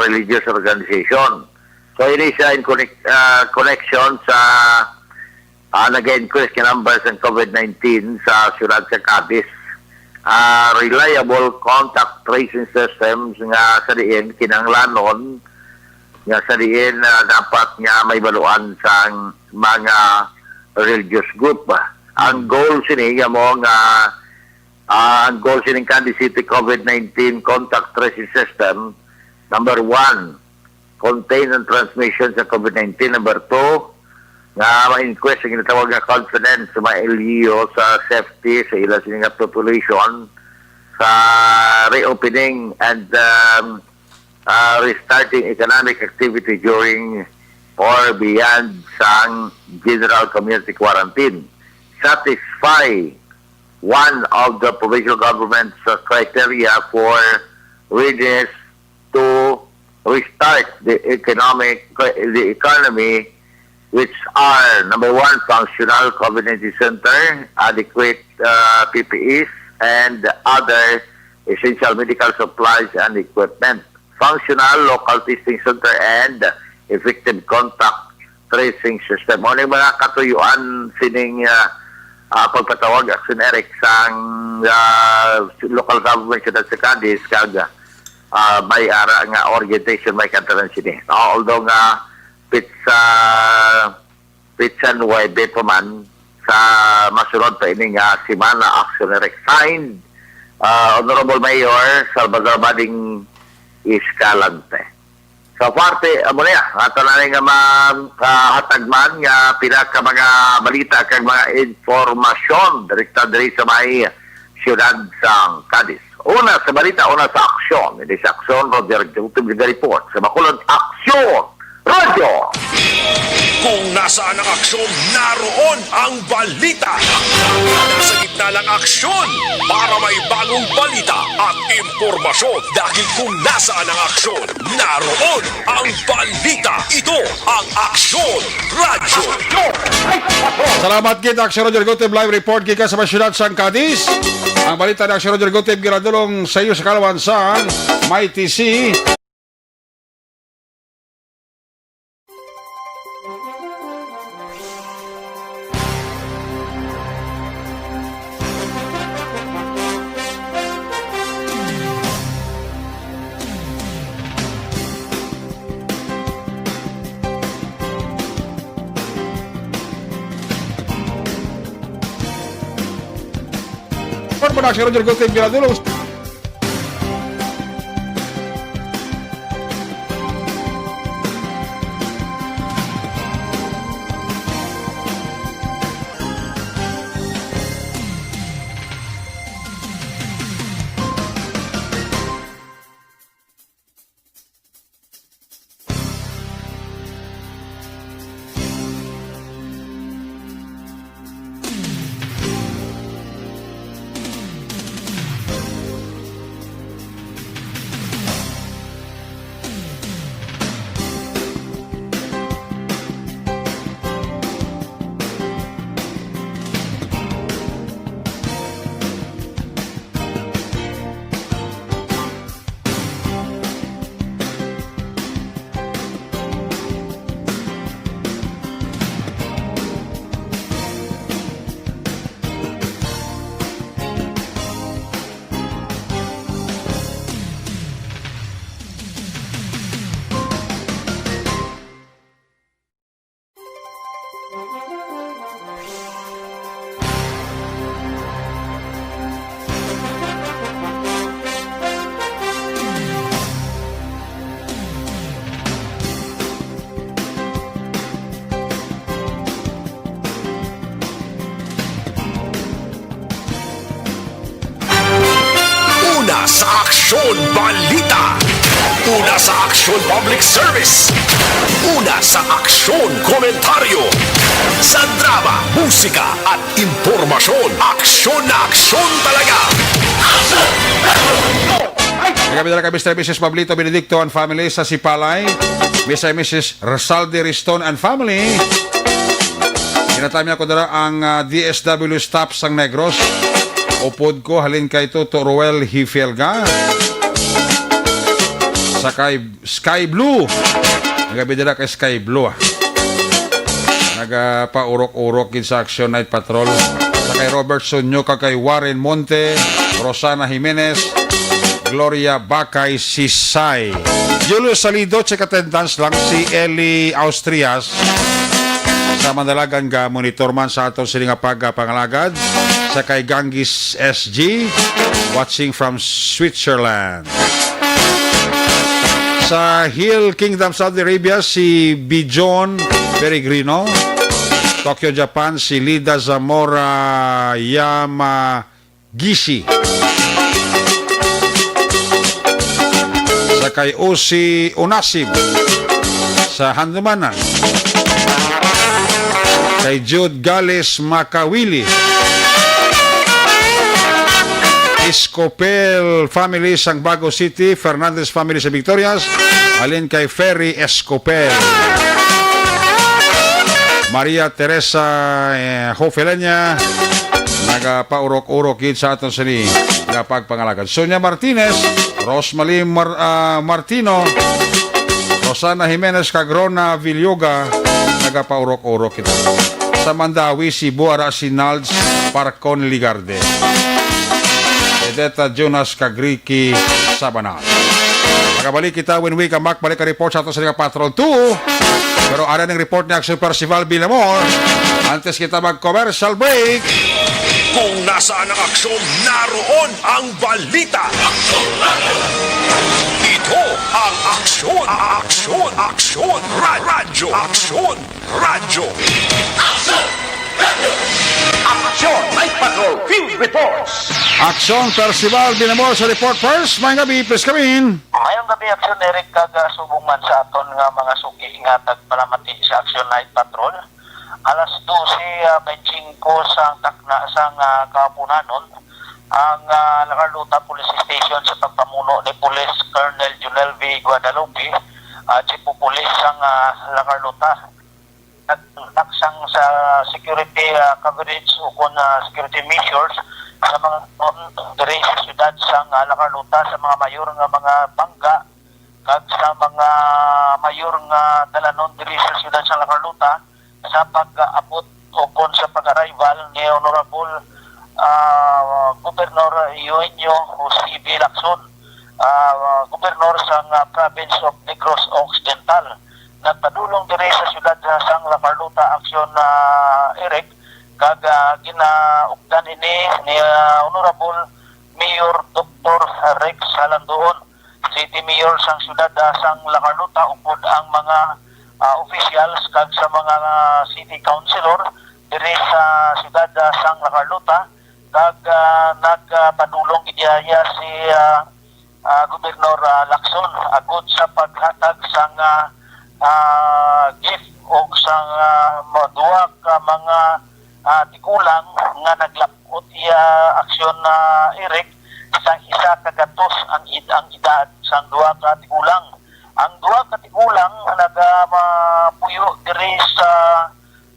religious organization. So, ini siya in connection sa nag-increase ka numbers ng COVID-19 sa siyudad sa Cadiz. Reliable contact tracing systems nga sa diin, kinanglanon, nga sa diin dapat nga may baluan sa mga religious group. Ang goal sini mo nga ang goal sining Cadiz City COVID-19 contact tracing system, number 1, contain ang transmission sa COVID-19. Number 2, nga ma-increase ang ginatawag nga confidence sa mga LGU sa safety sa ilang sining population sa reopening and restarting economic activity during or beyond sa general community quarantine. Satisfy one of the provincial government's criteria for readiness to restart the economy, which are number 1, functional COVID-19 center, adequate PPEs, and other essential medical supplies and equipment, functional local testing center, and effective contact tracing system. Ano yung mga katuyuan sining pagpatawag Action Eric sa local government sa Cadiz kag may ara nga orientation may kantaran sini. Although nga pitsa 9 pa man sa masunod pa ini nga simana Action Eric signed Honorable Mayor Salvador Bading Escalante. So parte amo niya ato na nga hatagman nga pinaka mga balita kag mga informasyon direkta diri sa may siyudad sa Cadiz. Una sa balita, una sa aksyon. Hindi sa aksyon, Roger Gutib report sa Bacolod Aksyon Radio. Kung nasaan ang aksyon, naroon ang balita. Nasa gitna ng aksyon para may bagong balita at impormasyon. Dahil kung nasaan ang aksyon, naroon ang balita. Ito ang Aksyon Radio. Salamat kita Aksyon Roger Gutib live report kika sa masyudad sa Cadiz. Ang balita ng Aksyon Roger Gutib ginadulong sa iyo sa Kalawansan, may TC. Aksyon Roger Gutib ginadulong Una sa Aksyon Balita. Una sa Aksyon Public Service. Una sa Aksyon Komentaryo. Sa drama, musika at impormasyon. Aksyon na aksyon talaga. Nagkabidala kay Mr. and Mrs. Pablito Benedicto and family sa Sipalay. Mr. and Mrs. Rosalde Riston and family. Inatami ako dara ang DSW staff sang Negros. Upod ko halin kay to Ruel Hifelga. Sa kay Sky Blue. Nagkabidala kay Sky Blue. Nagpaurok-urok sa Action Night Patrol. Sa kay Robert Sonyoka, kay Warren Monte, Rosana Jimenez, Gloria Bakay Sisay. Julio Salido, check attendance lang. Si Eli Austrias sa Mandalagan ga monitor man sa ato siling pangalagad. Sa kay Gangis SG, watching from Switzerland. Sa Hill Kingdom, Saudi Arabia, si Bijon Peregrino. Tokyo, Japan, si Lida Zamora Yamagishi. Sa kay Osi Unasib sa Handumanan. Kay Jude Gales Makawili. Escopel family sang Bago City, Fernandez family sa Victorias, alin kay Ferry Escopel. Maria Teresa Hofelenya, nagapaurok-urok yun sa aton sini pagpangalagan. Sonia Martinez, Rosmalie Martino, Rosana Jimenez Cagrona Villoga, nagapaurok-urok ito. Sa Mandawi, si Buara Sinalds Parcon Ligarde. Edeta Jonas Kagriki Sabanal. Nakabalik kita when we come back, balik ka report sa ato sa Patrol 2. Pero ada ng report ni Action Percival Villamor. Antes kita mag-commercial break. Kung nasaan ang aksyon, naroon ang balita. Ito ang aksyon. Aksyon. Aksyon. Radyo. Aksyon. Radyo. Aksyon. Night Patrol Field Reports. Action Percival Villamor sa report first. Mayang gabi, please come in. Ngayong gabi, Aksyon Eric, kagasubong man sa aton nga mga suki nga tagpalamati sa Action Night Patrol. Alas 12:25 sang takna sang kapunanon ang Lacarluta Police Station sa pagpamuno ni Police Colonel Junel V. Guadalupe, Chief of Police sang Lacarluta. Nagtaksang sa security coverage o kung security measures sa mga diri sa syudad sang Lacarluta, sa mga mayor nga mga bangga kag sa mga mayor nga dalanon diri sa syudad sang Lacarluta sa pag-abot o kung sa pag-arrival ni Honorable Governor Eugenio C. B. Lacson, Governor sang province of Negros Occidental. Nagpadulong diri sa syudad sang Lacarluta Action Eric kag ginaugdan ini ni Honorable Mayor Dr. Rex Halandoon, City Mayor sang syudad sang Lacarluta, upod ang mga officials kag sa mga city councilor diri sa syudad sang Lacarluta kag nagpadulong gidiyaya si Gobernador Lacson agud sa paghatag sang gift o sang duwa ka mga tikulang nga naglapot iya aksyon Eric sa isa ka gatos ang edad sang duwa ka tikulang. Ang duwa ka tigulang nagapuyo diri sa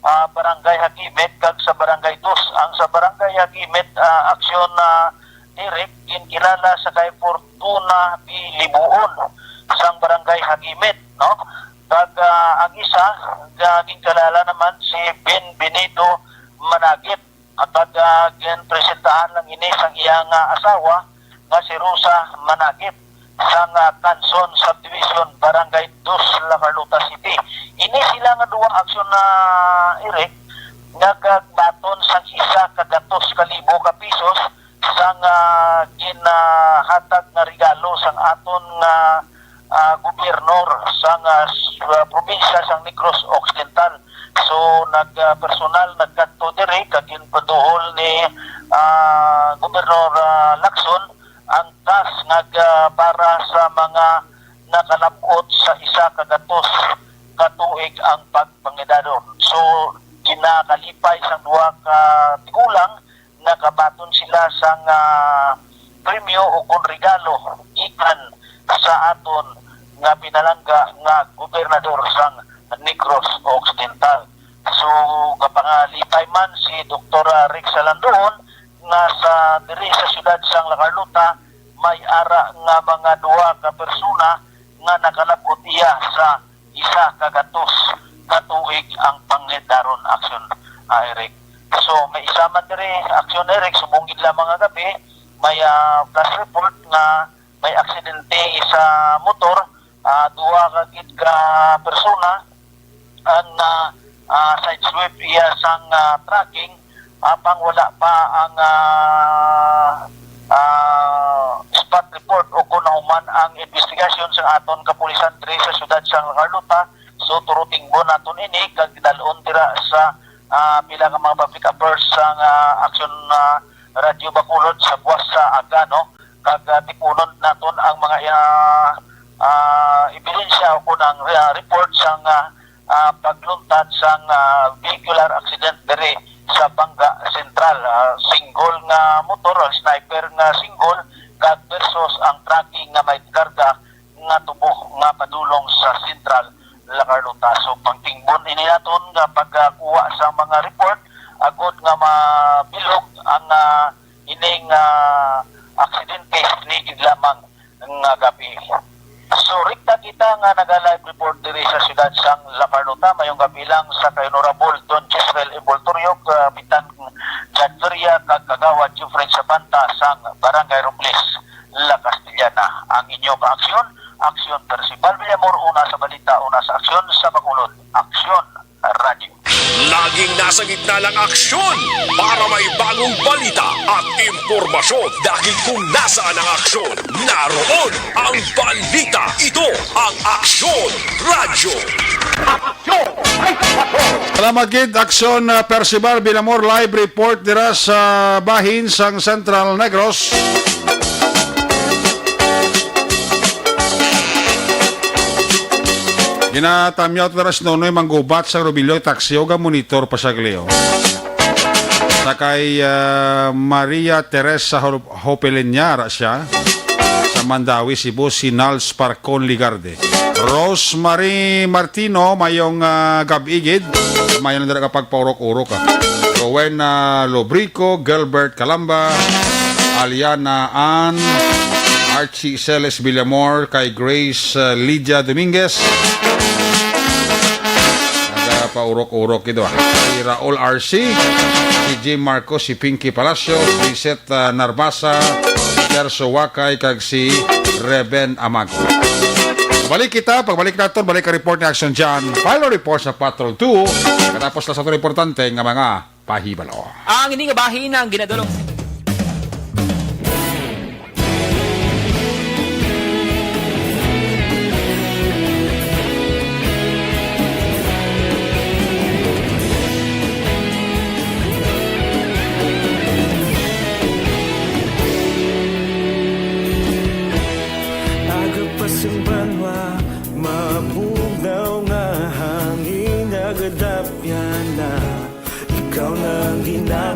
Barangay Hagimet kag sa Barangay Dos. Ang sa Barangay Hagimet aksyon Eric kinkilala sa kay Fortuna P. Libuon sang Barangay Hagimet, no? Kag ang isa kinkilala naman si Ben Benito Managit at ginpresentahan lang ini sang iyang asawa nga si Rosa Managit sang Canson Subdivision, Barangay Dos, Lacarluta City. Ini sila nga duwa aksyon na Eric nagbaton sang isa kagatos kalibo ka pisos sang ginahatag nga regalo sang aton nga gobernador sang probinsya sang Negros Occidental. So nagpersonal nagkadto diri kag ginpaduhol ni Gobernador Lacson ang task para sa mga nakalabot sa isa kagatos katuig ang pagpangedador. So ginakalipay sang duha ka tigulang nakabaton sila sang premyo o kung regalo ikan sa aton nga pinalangga nga gobernador sang Negros Occidental. So kapangalipay man si Dr. Rick Salandoon nga sa diri sa syudad sang La Carlota may ara nga mga duha ka persona nga nakalabot iya sa isa kagatos katuig ang panghedaron aksyon Eric. So may isa man diri aksyon Eric subungid lamang nga gabi may flash report nga may aksidente sa motor, duha ka gid ka persona ang side sweep iya sang tracking apang wala pa ang spot report o kung nauman ang investigasyon sa aton kapulisan diri sa syudad sang La Carlota. So turuting bo naton ini kag dalon dira sa pila ka mga public affairs sang aksyon Radio Bacolod sa buwas sa Agano kag tipunon naton ang mga ebidensya o kunang report sang pagluntad sang vehicular accident diri sa Banga Sentral. Single nga motor, sniper nga single kag versus ang tracking nga may karga nga tubo nga padulong sa Central La Carlota. So pangtingbon ini naton nga pagkuha sa mga report agod nga mabilog ang ining aksidente ni lamang nga gabi. So rikta kita nga naga-live report diri sa syudad sang La Carlota mayong kabilang sa kay Honorable Don Gisrel Eboltorio, Kapitan Jadveria kag Kagawad Jufred Sabanta sang Barangay Robles, La Castellana. Ang inyo ka-aksyon, Aksyon Percival Villamor, una sa balita, una sa aksyon sa Bacolod. Aksyon Radio. Laging nasa gitna ng aksyon para may bagong balita at impormasyon dahil kung nasaan ang aksyon, naroon ang balita. Ito ang Aksyon Radio. Salamat gid Aksyon Percival Villamor live report dira sa bahin sang Central Negros. Ginatamyaw taras nonoy manggubat sa Rubilyo taksi o monitor pa sa Gleo. Sakay Maria Teresa Hopelenyara siya sa Mandawi, Cebu, si Nals Parcon Ligarde. Rosemary Martino mayong gabigid mayon na kapag paurok-urok Rowena Lobrico, Gilbert Calamba, Aliana Ann, Archie Celes Villamor, kay Grace Lydia Dominguez, paurok-urok ito si Raul RC, si Jim Marcos, si Pinky Palacio, si Seth Narbasa, Terso Wakay, kag si Reben Amago. Balik kita, pagbalik natin, balik ang report ni Action John. Final report sa Patrol 2, katapos na sa ito importante ng mga pahibalo. Ang hindi nga bahin ang ginadulong.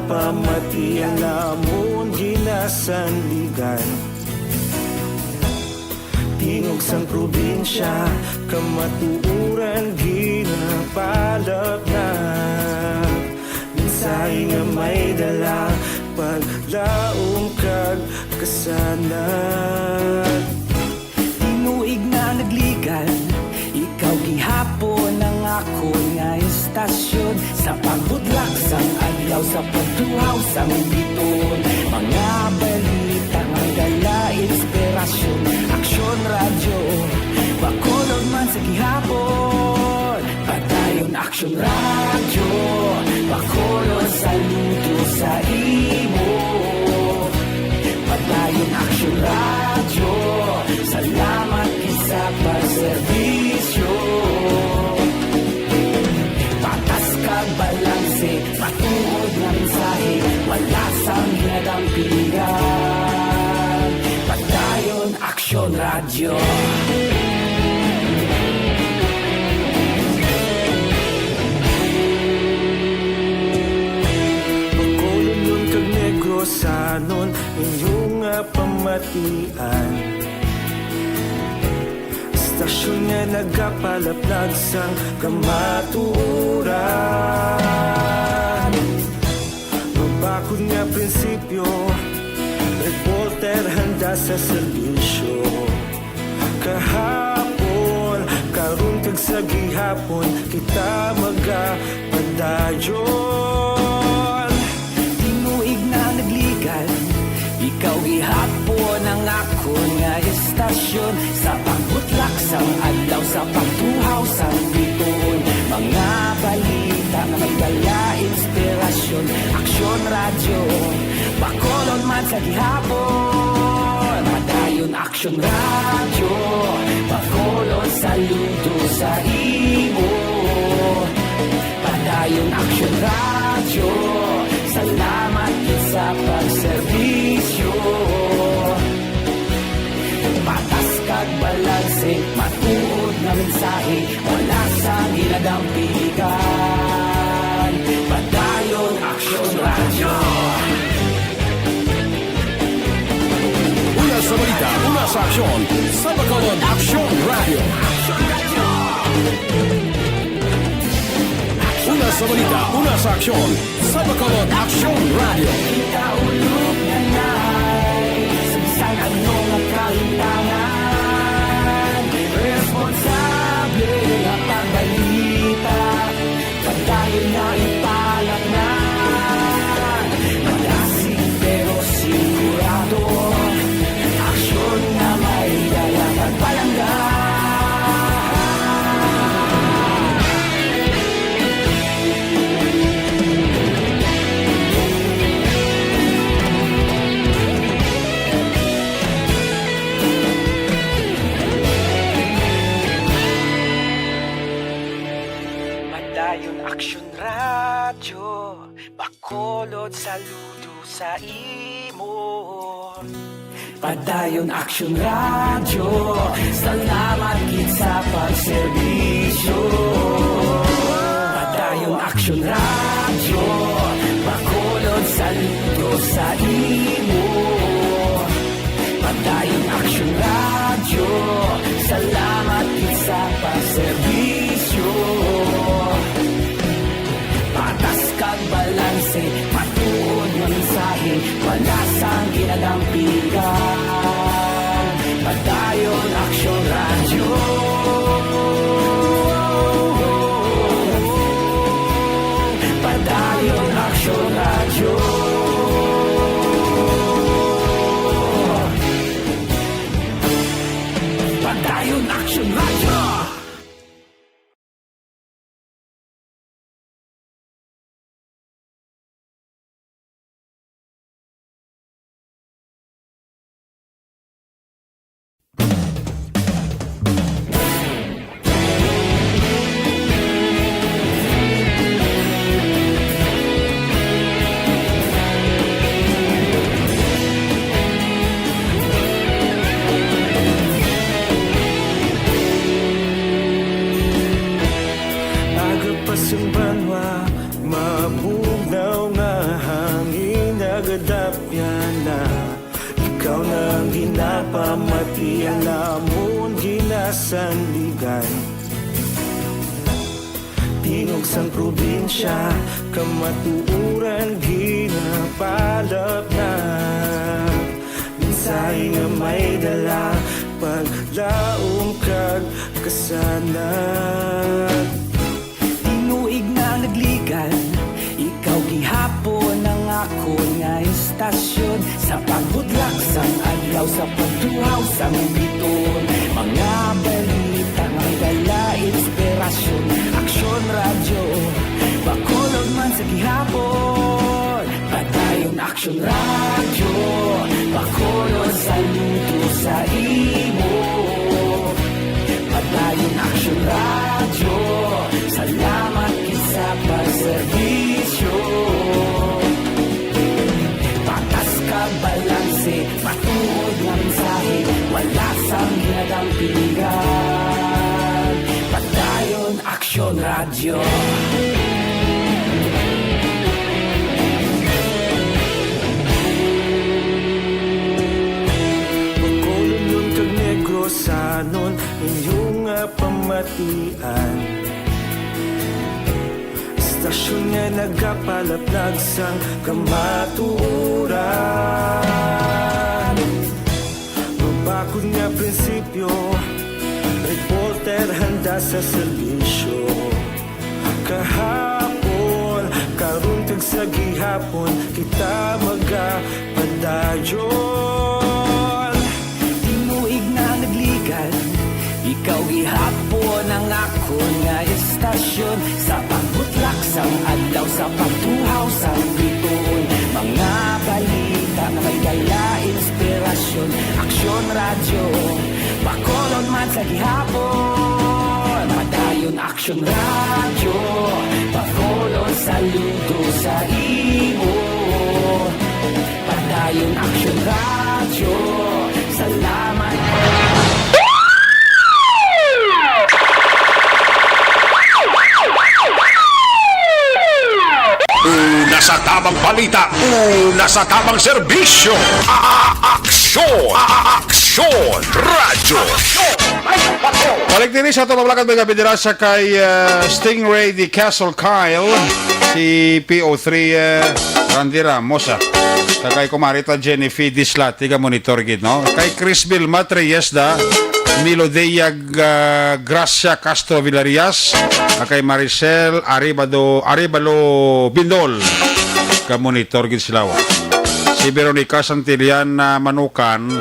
Pamatian namon ginasandigan tingog sang probinsya kamatuuran ginapalak na minsay nga may dala paglaong kag kasanan tinuig na nagligan ikaw gihapon ang ako nga istasyon sa pagbudlak sang adlaw sa pagduhaw sang biton mga balita nga dala inspirasyon Aksyon Radio Bacolod man sa gihapon padayon Aksyon Radio Bacolod saludo sa imo padayon Aksyon Radio salamat isa pagserbisyo patas kag balanse matuod nga mensahe wala sang ginadampingan padayon radyo. Bacolod nun kag Negrosanon inyong pamatian. Stasyon nga nagapalaplag sang kamaturan. Mabakod nga prinsipyo, reporter handa sa serbisyo. Kahapon, karon kag sa gihapon, kita magapadayon. Tinuig na nagligan, ikaw gihapon ang ako nga estasyon. Sa pagbutlak sang adlaw, sa pagtuhaw sang biton. Mga balita na may dala inspirasyon. Aksyon radyo, Bacolod man sa gihapon. Padayon aksyon radyo, Bacolod saludo sa imo. Padayon aksyon radyo, salamat sa pagserbisyo. Patas kag balanse, matuod na mensahe, wala sang ginadampigan. Padayon aksyon radyo. Una sa balita, una sa aksyon, sa Bacolod Aksyon Radio. Una sa balita, una sa aksyon, sa Bacolod Aksyon Radio. Ikaulog na na'y sabisan anong nakalintangan. Responsable na pagbalita, pagdayon na ipalat na. Malasing pero sigurado, aksyon na may dalang pagpalangga. Padayon aksyon radyo, Bacolod saludo sa imo. Padayon aksyon radyo, salamat gid sa pagserbisyo. Padayon aksyon radyo, Bacolod saludo sa imo. Padayon aksyon radyo, salamat gid sa pagserbisyo. Patas kag balanse, matuod nga mensahe, wala sang ginadampigan. Padayon aksyon radyo. Padayon aksyon radyo. Padayon aksyon radyo. Agapasumbanwa, mabugnaw nga hangin nagadapyan na. Ikaw nang ginapamatian namon ginasandigan. Tingog sang probinsya, kamatuuran ginapalap na. Minsay nga may dala, paglaom kag kasanan. Tinuig na nagligan, ikaw gihapon ang ako nga estasyon. Sa pagbudlak sang adlaw, sa pagtuhaw sang biton. Mga balita may dala inspirasyon. Aksyon radyo, Bacolod man sa gihapon. Padayon aksyon radyo, Bacolod saludo sa imo. Padayon aksyon radyo, salamat sa pagserbisyo. Patas kag balanse, matuod nga mensahe, wala sang radyo. Makulong kag negrosanon inyong pamatian. Stasyon nga nagapalaplag sang kamaturan. Mabakod nga prinsipyo, reporter handa sa serbisyo. Kahapon, karon kag sa gihapon, kita magapadayon. Tinuig na nagligan, ikaw gihapon ang ako nga istasyon. Sa pagbutlak sang adlaw, sa pagtuhaw sa bituon, mga balita na may dala inspirasyon. Aksyon radyo, bakolon man sa gihapon. Padayon aksyon radyo, bakolon saludo sa imo. Padayon aksyon radyo, salamat. Una sa tamang balita, una sa tamang serbisyo. Aksyon! Aksyon! Radyo! Balik din sa ito, mabalakad mga binirasa kay Stingray di Castle Kyle, si PO3 Randy Ramos, kay Kumarita Jennifer Disla, tiga monitor gid, no? Kay Chris Bill Matreyes da, Milodea Gracia Castro Villarias, kay Maricel Aribalo Bindol, ka monitor gid sila. Si Veronica Santillan Manukan,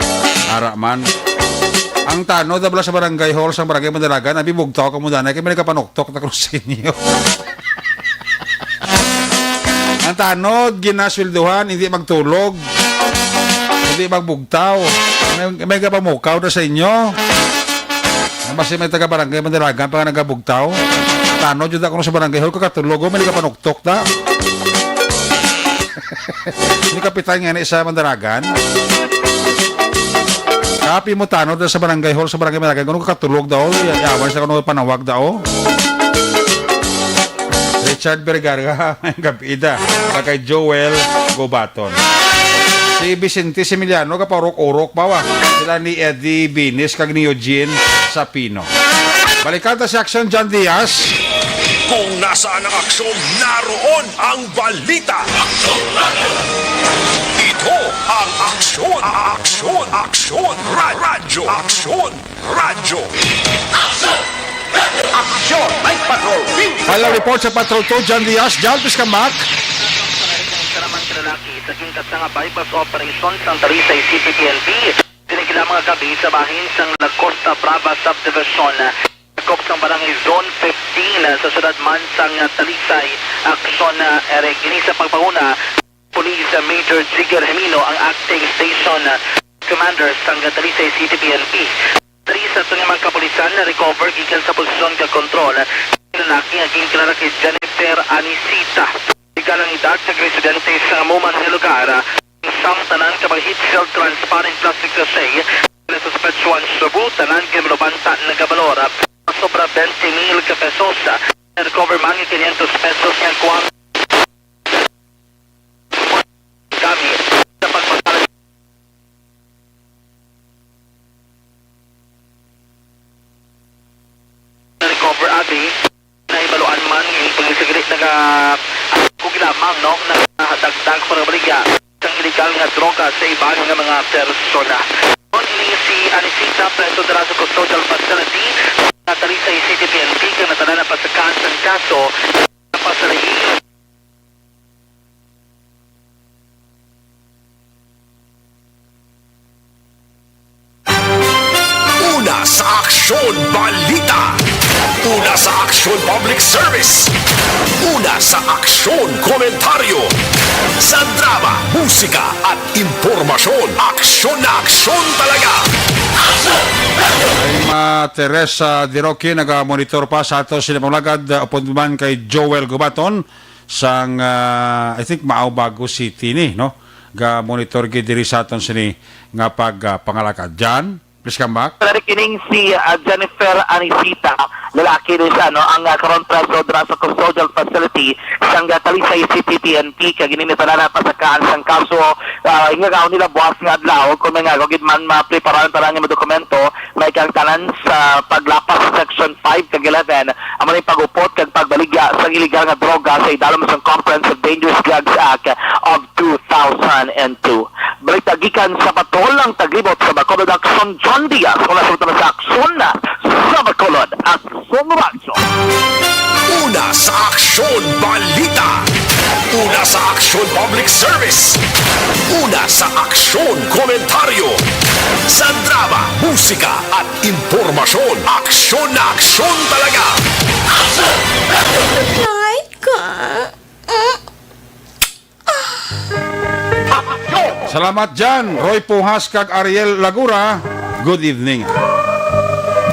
Araman. Ang tanod na sa barangay hall sa barangay Mandalagan, abi bugtaw ka mo danay kay may nakapanoktok na krus inyo. Ang tanod ginaswelduhan, hindi magtulog. Hindi magbugtaw. May kapamukaw na sa inyo. Basta may taga barangay Mandalagan pa nga nagabugtaw. Tanod yun ako sa barangay hall kakatulog, may nakapanoktok na. Hindi kapitan nga sa Mandalagan. Kapi mo tanod sa barangay hall sa barangay Mandalagan, kung kakatulog daw, yawan sa kung panawag daw. Richard Vergara, kapida, kay Joel Gobaton. Si Vicente Similiano, kaparok-urok pa wa. Sila ni Eddie Binis, kag ni Eugene Sapino. Balikan ta si Action John Diaz. Kung nasaan ang aksyon, naroon ang balita. Ito ang aksyon, aksyon, aksyon, radyo, aksyon, radyo. Aksyon, may patrol. Hello, report sa Patrol 2, John Diaz, John Piscamak. Karamang kalalaki sa gintas nga bypass operation sang Talisay City PNP. Tinigila mga gabi sa bahin sang La Costa Brava Subdivision. Sakop sang barangay Zone 15 sa syudad man sang Talisay. Aksyon erek ini sa pagpanguna. Police Major Jigger Hemino ang acting station commander sang Talisay City PNP. Dari sa itong mga kapulisan na recover gikan sa posisyon ka kontrol. Lalaki ang kinkilala kay Jennifer Anisita. Ikalang edad sa residente sa muman sa lugar. Isang tanan kapag heat shield transparent plastic sachet. Na suspetsuan Cebu, tanan kinulubanta na gabalora. Sobra 20,000 pesos. Na-recover man yung 500 pesos ng kuwang kami sa pagpapala. Na-recover abi na ibaluan man yung pag-isigilit kugilamang no nakadagdag para baligya ang illegal nga droga sa ibang nga mga persona. Ini si Anisita preso dala sa custodial facility na Talisay City PNP kang natalala pa sa kansang kaso na pasalahin. Una sa aksyon, balita. Una sa aksyon, public service. Una sa aksyon, komentaryo. Sa drama, musika at impormasyon. Aksyon na aksyon talaga. Teresa Diroque, nag-monitor pa sa ato sila pamlagad upon man kay Joel Gubaton sang I think Maabago City ni, no? Ga-monitor gid diri sa aton sini nga pag pangalakad. Jan, Please come back. Narikining si Jennifer Anisita, lalaki rin siya, ang karon preso dra sa custodial facility siyang talisay City PNP kag gininita na pasakaan siyang kaso ingagaw nila buwas nga adlaw kung may nga gid man ma-preparahan para nga dokumento may kang tanan sa paglapas sa section 5 kag 11 amo ni pag-upot kag pagbaligya sa illegal nga droga sa idalom sa Comprehensive Dangerous Drugs Act of 2002. Balita gikan sa patulang taglibot sa Bacolod Action John Diaz mula sa aksyon na sa Bacolod Action Radio. Una sa aksyon balita. Una sa aksyon public service. Una sa aksyon komentaryo. Sa drama, musika at impormasyon. Aksyon na aksyon talaga. Light ka. Salamat dyan, Roy Pujas kag Ariel Lagura. Good evening.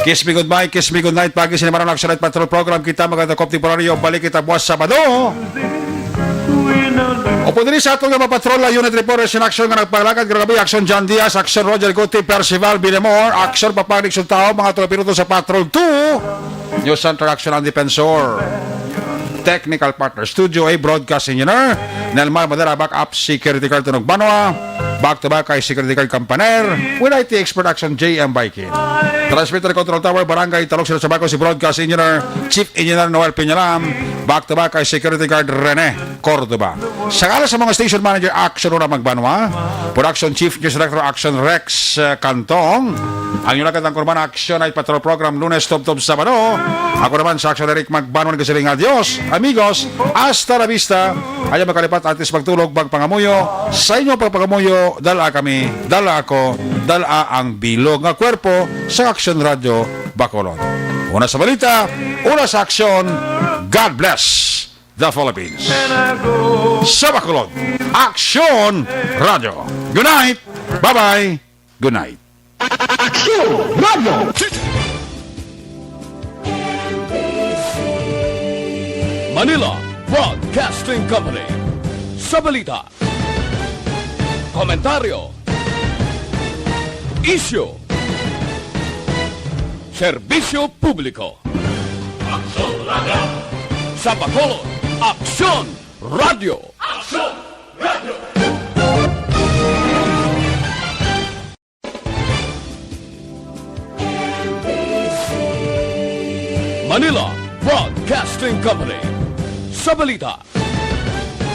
Kiss me goodbye, kiss me good night. Pagi sinimaran Action Night Patrol Program kita magandang temporaryo. Balik kita buwas Sabado. Opo din sa atong nga mapatrol unit reporters in action nga nagpalakad grabe Action John Diaz, Action Roger Guti, Percival Bilemor, Action Papanik Sultao, mga tulopinuto sa Patrol 2. News Center Action ang Defensor. Technical Partner Studio A Broadcast Engineer Nelmar Madera Backup Security Guard Tunog Banwa Back to back kay Security Guard Campaner with IT Expert Action JM Biking Transmitter Control Tower Barangay Talok Sila Sabaco si Broadcast Engineer Chief Engineer Noel Peñalam Back to back kay Security Guard Rene Cordoba Sakala sa mga Station Manager Action Una Magbanwa Production Chief News Director Action Rex Cantong ang yung nakatang kurban Action Night Patrol Program Lunes Top Sabado ako naman sa Action Eric Magbanwa Nagkasiling adios amigos, hasta la vista. Ayaw makalipat atis magtulog, magpangamuyo. Sa inyo pagpangamuyo, dala kami, dala ako, dala ang bilog nga kwerpo sa Action Radio Bacolod. Una sa balita, una sa aksyon, God bless the Philippines. Sa Bacolod, Action Radio. Good night. Bye-bye. Good night. Action Radio. Manila Broadcasting Company. Sa balita, komentaryo, isyu, serbisyo publiko. Aksyon Radio. Sa Bacolod, Aksyon Radio. Aksyon Radio. Manila Broadcasting Company. Sa balita,